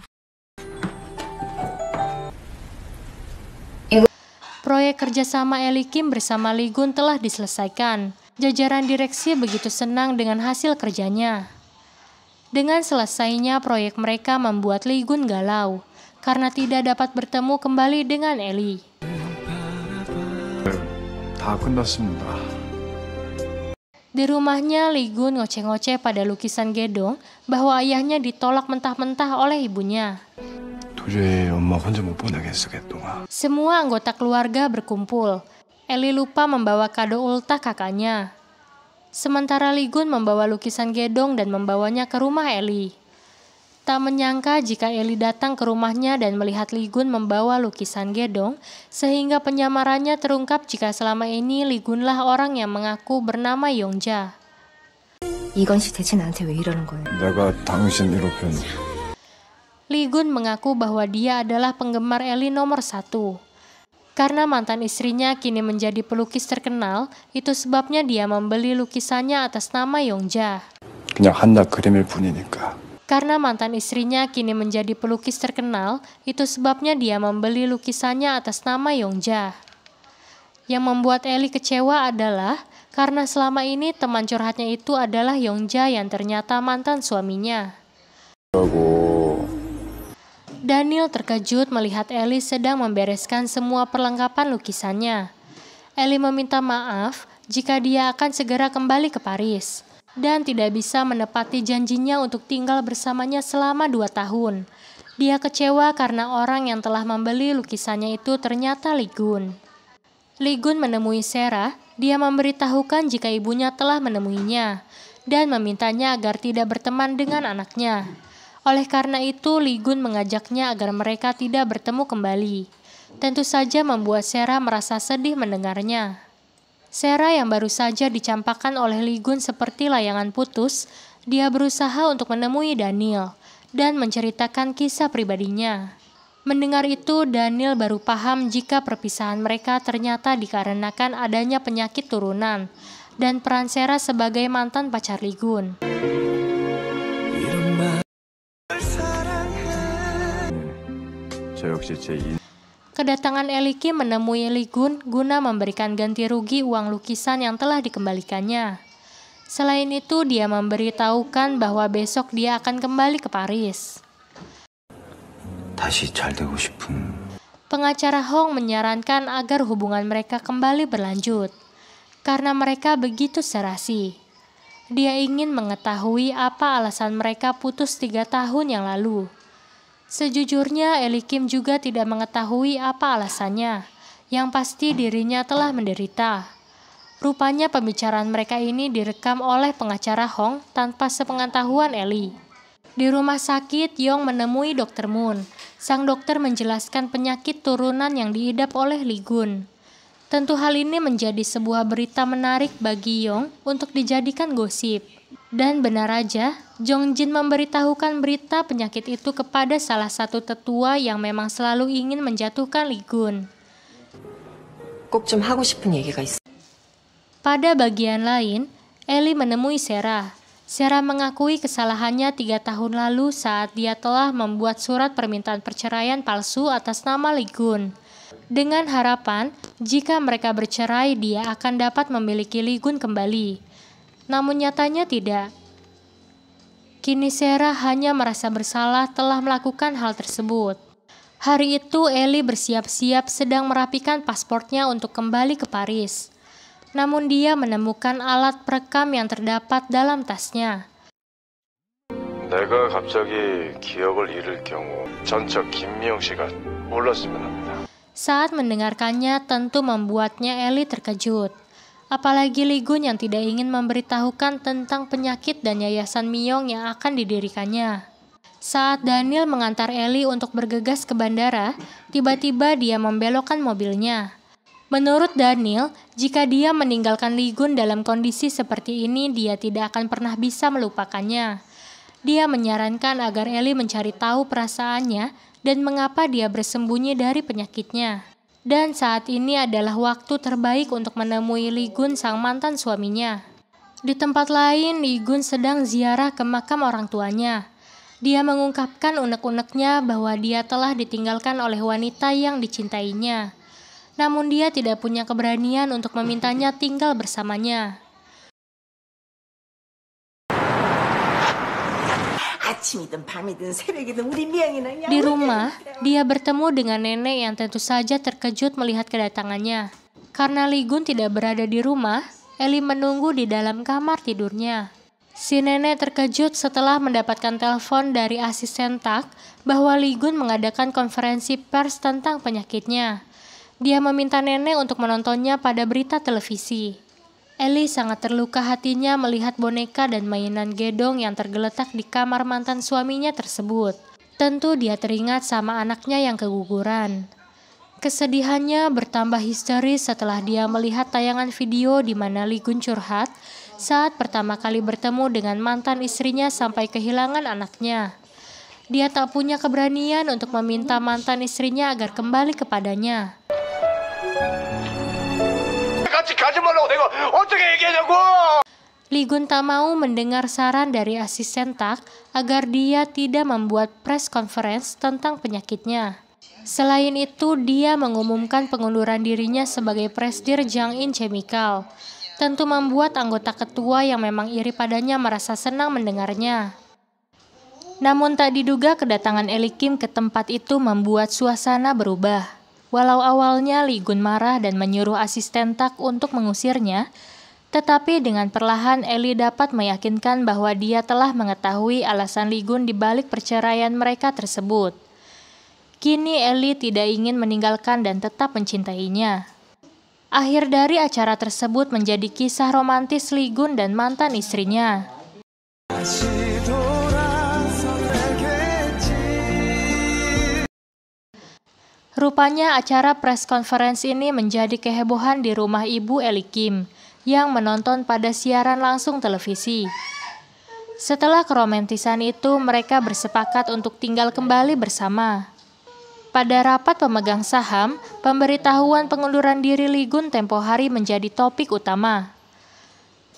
Speaker 2: Proyek kerjasama Ellie Kim bersama Ligun telah diselesaikan. Jajaran direksi begitu senang dengan hasil kerjanya. Dengan selesainya proyek mereka membuat Ligun galau karena tidak dapat bertemu kembali dengan Ellie.
Speaker 5: 다 끝났습니다.
Speaker 2: Di rumahnya, Ligun ngoceh-ngoceh pada lukisan Gedong bahwa ayahnya ditolak mentah-mentah oleh ibunya.
Speaker 5: 도저히 엄마 혼자 못 보내겠어, 개똥아.
Speaker 2: Semua anggota keluarga berkumpul. Ellie lupa membawa kado ultah kakaknya. Sementara Ligun membawa lukisan Gedong dan membawanya ke rumah Ellie. Tak menyangka jika Ellie datang ke rumahnya dan melihat Ligun membawa lukisan Gedong, sehingga penyamarannya terungkap jika selama ini Ligunlah orang yang mengaku bernama Yongja.
Speaker 6: 이건 씨 대체 나한테 왜 이러는 거예요?
Speaker 5: 내가 당신 이렇게
Speaker 2: Ligun mengaku bahwa dia adalah penggemar Ellie nomor 1. Karena mantan istrinya kini menjadi pelukis terkenal, itu sebabnya dia membeli lukisannya atas nama Yongja.
Speaker 5: 그냥 한낱 그림일 뿐이니까.
Speaker 2: Karena mantan istrinya kini menjadi pelukis terkenal, itu sebabnya dia membeli lukisannya atas nama Yongja. Yang membuat Ellie kecewa adalah karena selama ini teman curhatnya itu adalah Yongja yang ternyata mantan suaminya. Daniel terkejut melihat Ellie sedang membereskan semua perlengkapan lukisannya. Ellie meminta maaf jika dia akan segera kembali ke Paris dan tidak bisa menepati janjinya untuk tinggal bersamanya selama 2 tahun. Dia kecewa karena orang yang telah membeli lukisannya itu ternyata Ligun. Ligun menemui Sarah, dia memberitahukan jika ibunya telah menemuinya dan memintanya agar tidak berteman dengan anaknya. Oleh karena itu, Ligun mengajaknya agar mereka tidak bertemu kembali. Tentu saja membuat Sarah merasa sedih mendengarnya. Sarah yang baru saja dicampakkan oleh Ligun seperti layangan putus, dia berusaha untuk menemui Daniel dan menceritakan kisah pribadinya. Mendengar itu, Daniel baru paham jika perpisahan mereka ternyata dikarenakan adanya penyakit turunan dan peran Sera sebagai mantan pacar Lee Gun.
Speaker 4: 저 역시 제
Speaker 2: Kedatangan Lee Kim menemui Lee Gun guna memberikan ganti rugi uang lukisan yang telah dikembalikannya. Selain itu, dia memberitahukan bahwa besok dia akan kembali ke Paris.
Speaker 5: 다시 잘 되고 싶은.
Speaker 2: Pengacara Hong menyarankan agar hubungan mereka kembali berlanjut, karena mereka begitu serasi. Dia ingin mengetahui apa alasan mereka putus 3 tahun yang lalu. Sejujurnya, Lee Kim juga tidak mengetahui apa alasannya. Yang pasti dirinya telah menderita. Rupanya pembicaraan mereka ini direkam oleh pengacara Hong tanpa sepengetahuan Ellie. Di rumah sakit, Yong menemui Dr. Moon. Sang dokter menjelaskan penyakit turunan yang diidap oleh Lee Gun. Tentu hal ini menjadi sebuah berita menarik bagi Yong untuk dijadikan gosip. Dan benar aja, Jong Jin memberitahukan berita penyakit itu kepada salah satu tetua yang memang selalu ingin menjatuhkan Lee Gun.
Speaker 8: 꼭 좀 하고 싶은 얘기가 있어.
Speaker 2: Pada bagian lain, Ellie menemui Sera. Sera mengakui kesalahannya 3 tahun lalu saat dia telah membuat surat permintaan perceraian palsu atas nama Lee Gun. Dengan harapan, jika mereka bercerai, dia akan dapat memiliki Lee Gun kembali. Namun nyatanya tidak. Kini Sera hanya merasa bersalah telah melakukan hal tersebut. Hari itu Ellie bersiap-siap sedang merapikan pasportnya untuk kembali ke Paris. Namun dia menemukan alat perekam yang terdapat dalam tasnya.
Speaker 4: 내가 갑자기 기억을 잃을 경우 전처 김미영 씨가 몰랐으면 합니다.
Speaker 2: Saat mendengarkannya tentu membuatnya Ellie terkejut. Apalagi Lee Gun yang tidak ingin memberitahukan tentang penyakit dan yayasan Miyong yang akan didirikannya. Saat Daniel mengantar Ellie untuk bergegas ke bandara, tiba-tiba dia membelokkan mobilnya. Menurut Daniel, jika dia meninggalkan Lee Gun dalam kondisi seperti ini, dia tidak akan pernah bisa melupakannya. Dia menyarankan agar Ellie mencari tahu perasaannya dan mengapa dia bersembunyi dari penyakitnya. Dan saat ini adalah waktu terbaik untuk menemui Lee Gun, sang mantan suaminya. Di tempat lain, Lee Gun sedang ziarah ke makam orang tuanya. Dia mengungkapkan unek-uneknya bahwa dia telah ditinggalkan oleh wanita yang dicintainya. Namun dia tidak punya keberanian untuk memintanya tinggal bersamanya. Di rumah, dia bertemu dengan nenek yang tentu saja terkejut melihat kedatangannya. Karena Lee Gun tidak berada di rumah, Ellie menunggu di dalam kamar tidurnya. Si nenek terkejut setelah mendapatkan telepon dari asisten Tak bahwa Lee Gun mengadakan konferensi pers tentang penyakitnya. Dia meminta nenek untuk menontonnya pada berita televisi. Ellie sangat terluka hatinya melihat boneka dan mainan gedong yang tergeletak di kamar mantan suaminya tersebut. Tentu dia teringat sama anaknya yang keguguran. Kesedihannya bertambah histeris setelah dia melihat tayangan video di mana Lee Gun curhat saat pertama kali bertemu dengan mantan istrinya sampai kehilangan anaknya. Dia tak punya keberanian untuk meminta mantan istrinya agar kembali kepadanya. Lee Gun tak mau mendengar saran dari asisten Tak agar dia tidak membuat press conference tentang penyakitnya. Selain itu, dia mengumumkan pengunduran dirinya sebagai presidir Jiangin Chemical. Tentu membuat anggota ketua yang memang iri padanya merasa senang mendengarnya. Namun tak diduga kedatangan Ellie Kim ke tempat itu membuat suasana berubah. Walau awalnya Lee Gun marah dan menyuruh asisten Tak untuk mengusirnya, tetapi dengan perlahan Ellie dapat meyakinkan bahwa dia telah mengetahui alasan Lee Gun di balik perceraian mereka tersebut. Kini Ellie tidak ingin meninggalkan dan tetap mencintainya. Akhir dari acara tersebut menjadi kisah romantis Lee Gun dan mantan istrinya. Rupanya acara press conference ini menjadi kehebohan di rumah ibu Ellie Kim yang menonton pada siaran langsung televisi. Setelah keromantisan itu, mereka bersepakat untuk tinggal kembali bersama. Pada rapat pemegang saham, pemberitahuan pengunduran diri Lee Gun tempo hari menjadi topik utama.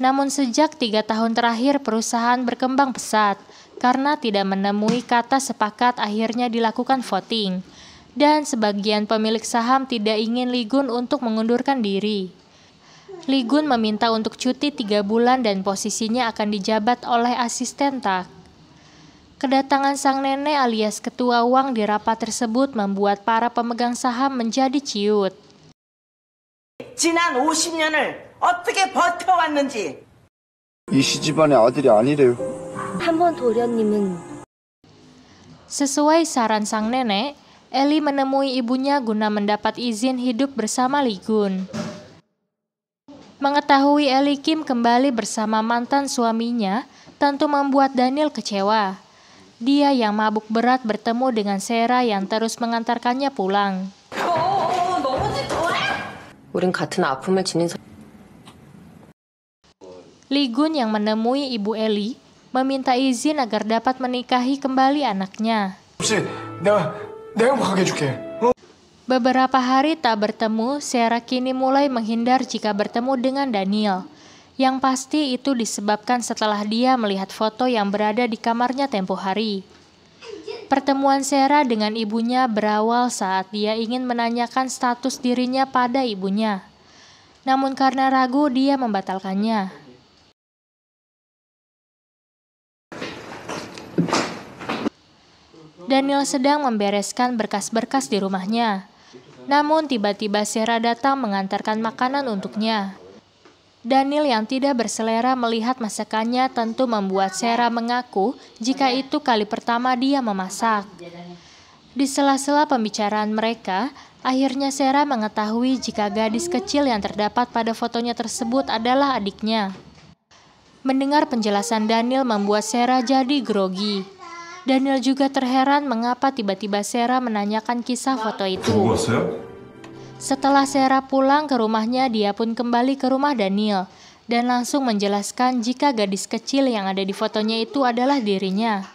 Speaker 2: Namun sejak 3 tahun terakhir perusahaan berkembang pesat karena tidak menemui kata sepakat, akhirnya dilakukan voting. Dan sebagian pemilik saham tidak ingin Lee Gun untuk mengundurkan diri. Lee Gun meminta untuk cuti 3 bulan dan posisinya akan dijabat oleh asisten Tak. Kedatangan sang nenek alias ketua Wang di rapat tersebut membuat para pemegang saham menjadi ciut.
Speaker 3: 지난 50년을 어떻게 버텨왔는지.
Speaker 5: 이 시집안의 아들이 아니래요.
Speaker 6: 한번 도련님은
Speaker 2: Sesuai saran sang nenek, Ellie menemui ibunya guna mendapat izin hidup bersama Lee Gun. Mengetahui Ellie Kim kembali bersama mantan suaminya tentu membuat Daniel kecewa. Dia yang mabuk berat bertemu dengan Sera yang terus mengantarkannya pulang.
Speaker 8: 우린 같은 아픔을 지닌
Speaker 2: Lee Gun yang menemui ibu Ellie meminta izin agar dapat menikahi kembali anaknya.
Speaker 5: 혹시 내가 행복하게 해줄게.
Speaker 2: Beberapa hari tak bertemu, Sera kini mulai menghindar jika bertemu dengan Daniel. Yang pasti itu disebabkan setelah dia melihat foto yang berada di kamarnya tempo hari. Pertemuan Sera dengan ibunya berawal saat dia ingin menanyakan status dirinya pada ibunya. Namun karena ragu, dia membatalkannya. Daniel sedang membereskan berkas-berkas di rumahnya. Namun tiba-tiba Sera datang mengantarkan makanan untuknya. Daniel yang tidak berselera melihat masakannya tentu membuat Sera mengaku jika itu kali pertama dia memasak. Di sela-sela pembicaraan mereka, akhirnya Sera mengetahui jika gadis kecil yang terdapat pada fotonya tersebut adalah adiknya. Mendengar penjelasan Daniel membuat Sera jadi grogi. Daniel juga terheran mengapa tiba-tiba Sera menanyakan kisah foto itu. Setelah Sera pulang ke rumahnya, dia pun kembali ke rumah Daniel dan langsung menjelaskan jika gadis kecil yang ada di fotonya itu adalah dirinya.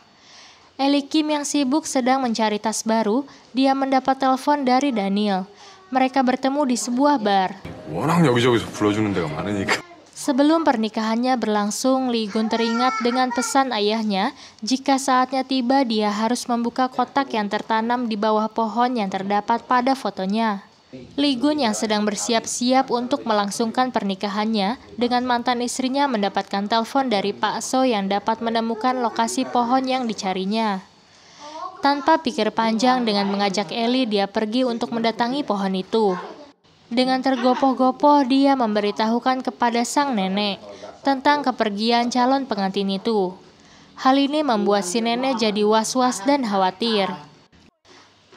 Speaker 2: Ellie Kim yang sibuk sedang mencari tas baru, dia mendapat telepon dari Daniel. Mereka bertemu di sebuah bar.
Speaker 7: 워낙 여기저기서 불러주는 데가 많으니까.
Speaker 2: Sebelum pernikahannya berlangsung, Lee Gun teringat dengan pesan ayahnya jika saatnya tiba dia harus membuka kotak yang tertanam di bawah pohon yang terdapat pada fotonya. Lee Gun yang sedang bersiap-siap untuk melangsungkan pernikahannya dengan mantan istrinya mendapatkan telepon dari Pak So yang dapat menemukan lokasi pohon yang dicarinya. Tanpa pikir panjang dengan mengajak Ellie, dia pergi untuk mendatangi pohon itu. Dengan tergopoh-gopoh, dia memberitahukan kepada sang nenek tentang kepergian calon pengantin itu. Hal ini membuat si nenek jadi was-was dan khawatir.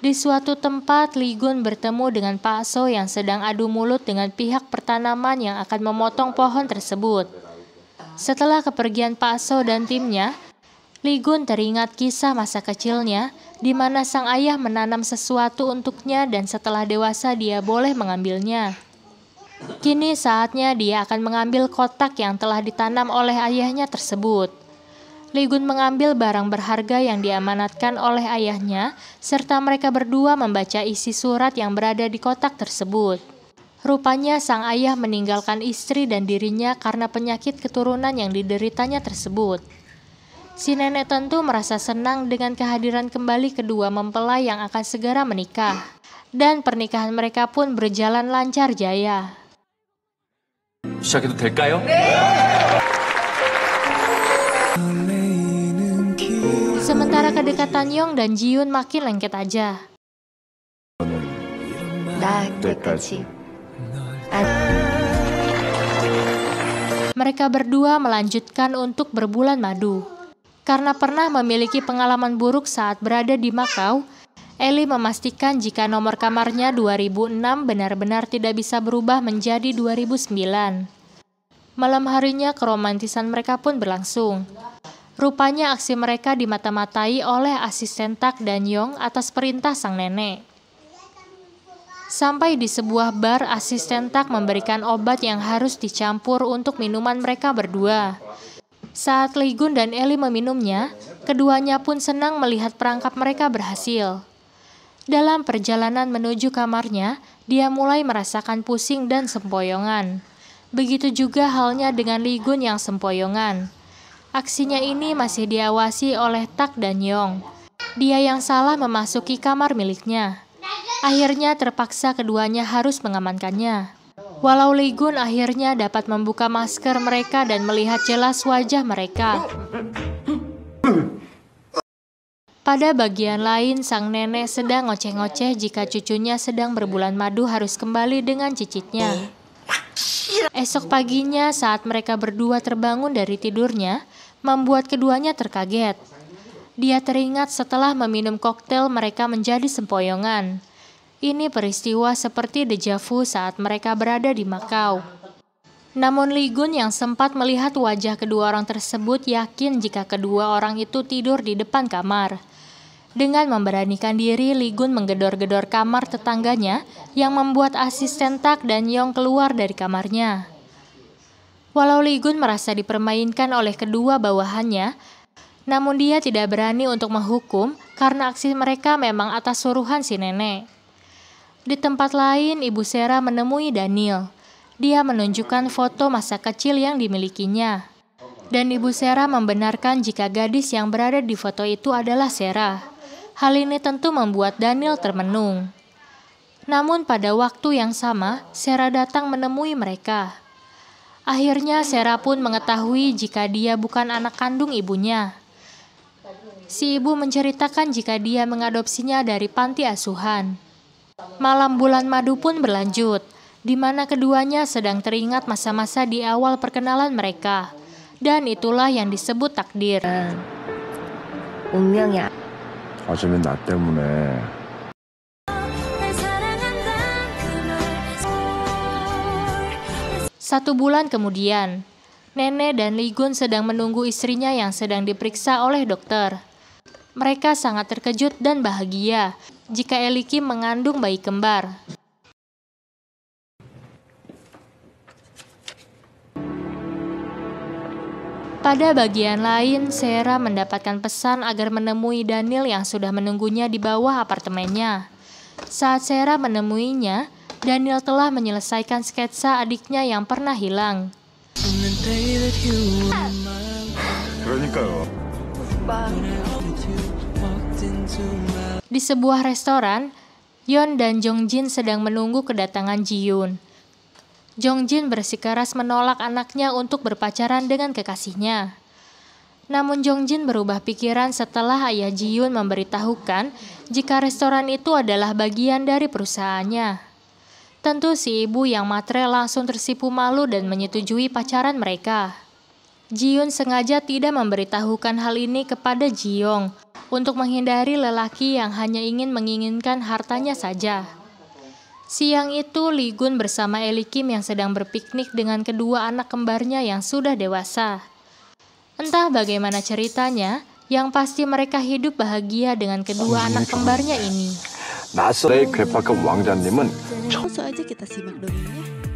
Speaker 2: Di suatu tempat, Lee Gun bertemu dengan Pak So yang sedang adu mulut dengan pihak pertanaman yang akan memotong pohon tersebut. Setelah kepergian Pak So dan timnya, Lee Gun teringat kisah masa kecilnya di mana sang ayah menanam sesuatu untuknya dan setelah dewasa dia boleh mengambilnya. Kini saatnya dia akan mengambil kotak yang telah ditanam oleh ayahnya tersebut. Lee Gun mengambil barang berharga yang diamanatkan oleh ayahnya serta mereka berdua membaca isi surat yang berada di kotak tersebut. Rupanya sang ayah meninggalkan istri dan dirinya karena penyakit keturunan yang dideritanya tersebut. Si nenek tentu merasa senang dengan kehadiran kembali kedua mempelai yang akan segera menikah. Dan pernikahan mereka pun berjalan lancar jaya.
Speaker 9: 시작해도 될까요?
Speaker 2: Sementara kedekatan Yong dan Ji-yoon makin lengket aja.
Speaker 6: 나 때까지
Speaker 2: Mereka berdua melanjutkan untuk berbulan madu. Karena pernah memiliki pengalaman buruk saat berada di Makau, Ellie memastikan jika nomor kamarnya 2006 benar-benar tidak bisa berubah menjadi 2009. Malam harinya keromantisan mereka pun berlangsung. Rupanya aksi mereka dimata-matai oleh asisten Tak dan Yong atas perintah sang nenek. Sampai di sebuah bar, asisten Tak memberikan obat yang harus dicampur untuk minuman mereka berdua. Saat Lee Gun dan Ellie meminumnya, keduanya pun senang melihat perangkap mereka berhasil. Dalam perjalanan menuju kamarnya, dia mulai merasakan pusing dan sempoyongan. Begitu juga halnya dengan Lee Gun yang sempoyongan. Aksinya ini masih diawasi oleh Tak dan Yong. Dia yang salah memasuki kamar miliknya. Akhirnya terpaksa keduanya harus mengamankannya. Walau Lee Gun akhirnya dapat membuka masker mereka dan melihat jelas wajah mereka. Pada bagian lain, sang nenek sedang ngoceh-ngoceh jika cucunya sedang berbulan madu harus kembali dengan cicitnya. Esok paginya saat mereka berdua terbangun dari tidurnya, membuat keduanya terkaget. Dia teringat setelah meminum koktail mereka menjadi sempoyongan. Ini peristiwa seperti deja vu saat mereka berada di Makau. Namun Lee Gun yang sempat melihat wajah kedua orang tersebut yakin jika kedua orang itu tidur di depan kamar. Dengan memberanikan diri, Lee Gun menggedor-gedor kamar tetangganya yang membuat asisten Tak dan Yong keluar dari kamarnya. Walau Lee Gun merasa dipermainkan oleh kedua bawahannya, namun dia tidak berani untuk menghukum karena aksi mereka memang atas suruhan si nenek. Di tempat lain, Ibu Sera menemui Daniel. Dia menunjukkan foto masa kecil yang dimilikinya. Dan Ibu Sera membenarkan jika gadis yang berada di foto itu adalah Sera. Hal ini tentu membuat Daniel termenung. Namun pada waktu yang sama, Sera datang menemui mereka. Akhirnya Sera pun mengetahui jika dia bukan anak kandung ibunya. Si ibu menceritakan jika dia mengadopsinya dari panti asuhan. Malam bulan madu pun berlanjut, di mana keduanya sedang teringat masa-masa di awal perkenalan mereka. Dan itulah yang disebut takdir.
Speaker 6: 운명이야.
Speaker 5: 어쩌면 나 때문에
Speaker 2: 1 bulan kemudian, Nenek dan Lee Gun sedang menunggu istrinya yang sedang diperiksa oleh dokter. Mereka sangat terkejut dan bahagia jika Ellie Kim mengandung bayi kembar. Pada bagian lain, Sera mendapatkan pesan agar menemui Daniel yang sudah menunggunya di bawah apartemennya. Saat Sera menemuinya, Daniel telah menyelesaikan sketsa adiknya yang pernah hilang.
Speaker 4: 그러니까요.
Speaker 2: Di sebuah restoran, Yeon dan Jongjin sedang menunggu kedatangan Ji-yoon. Jongjin bersikeras menolak anaknya untuk berpacaran dengan kekasihnya. Namun Jongjin berubah pikiran setelah ayah Ji-yoon memberitahukan jika restoran itu adalah bagian dari perusahaannya. Tentu si ibu yang matre langsung tersipu malu dan menyetujui pacaran mereka. Ji-yoon sengaja tidak memberitahukan hal ini kepada Ji-yong untuk menghindari lelaki yang hanya ingin menginginkan hartanya saja. Siang itu, Lee Gun bersama Ellie Kim yang sedang berpiknik dengan kedua anak kembarnya yang sudah dewasa. Entah bagaimana ceritanya, yang pasti mereka hidup bahagia dengan kedua anak kembarnya ini.
Speaker 4: 낯설의 괴팍한 왕자님은
Speaker 1: Langsung aja kita simak dongengnya.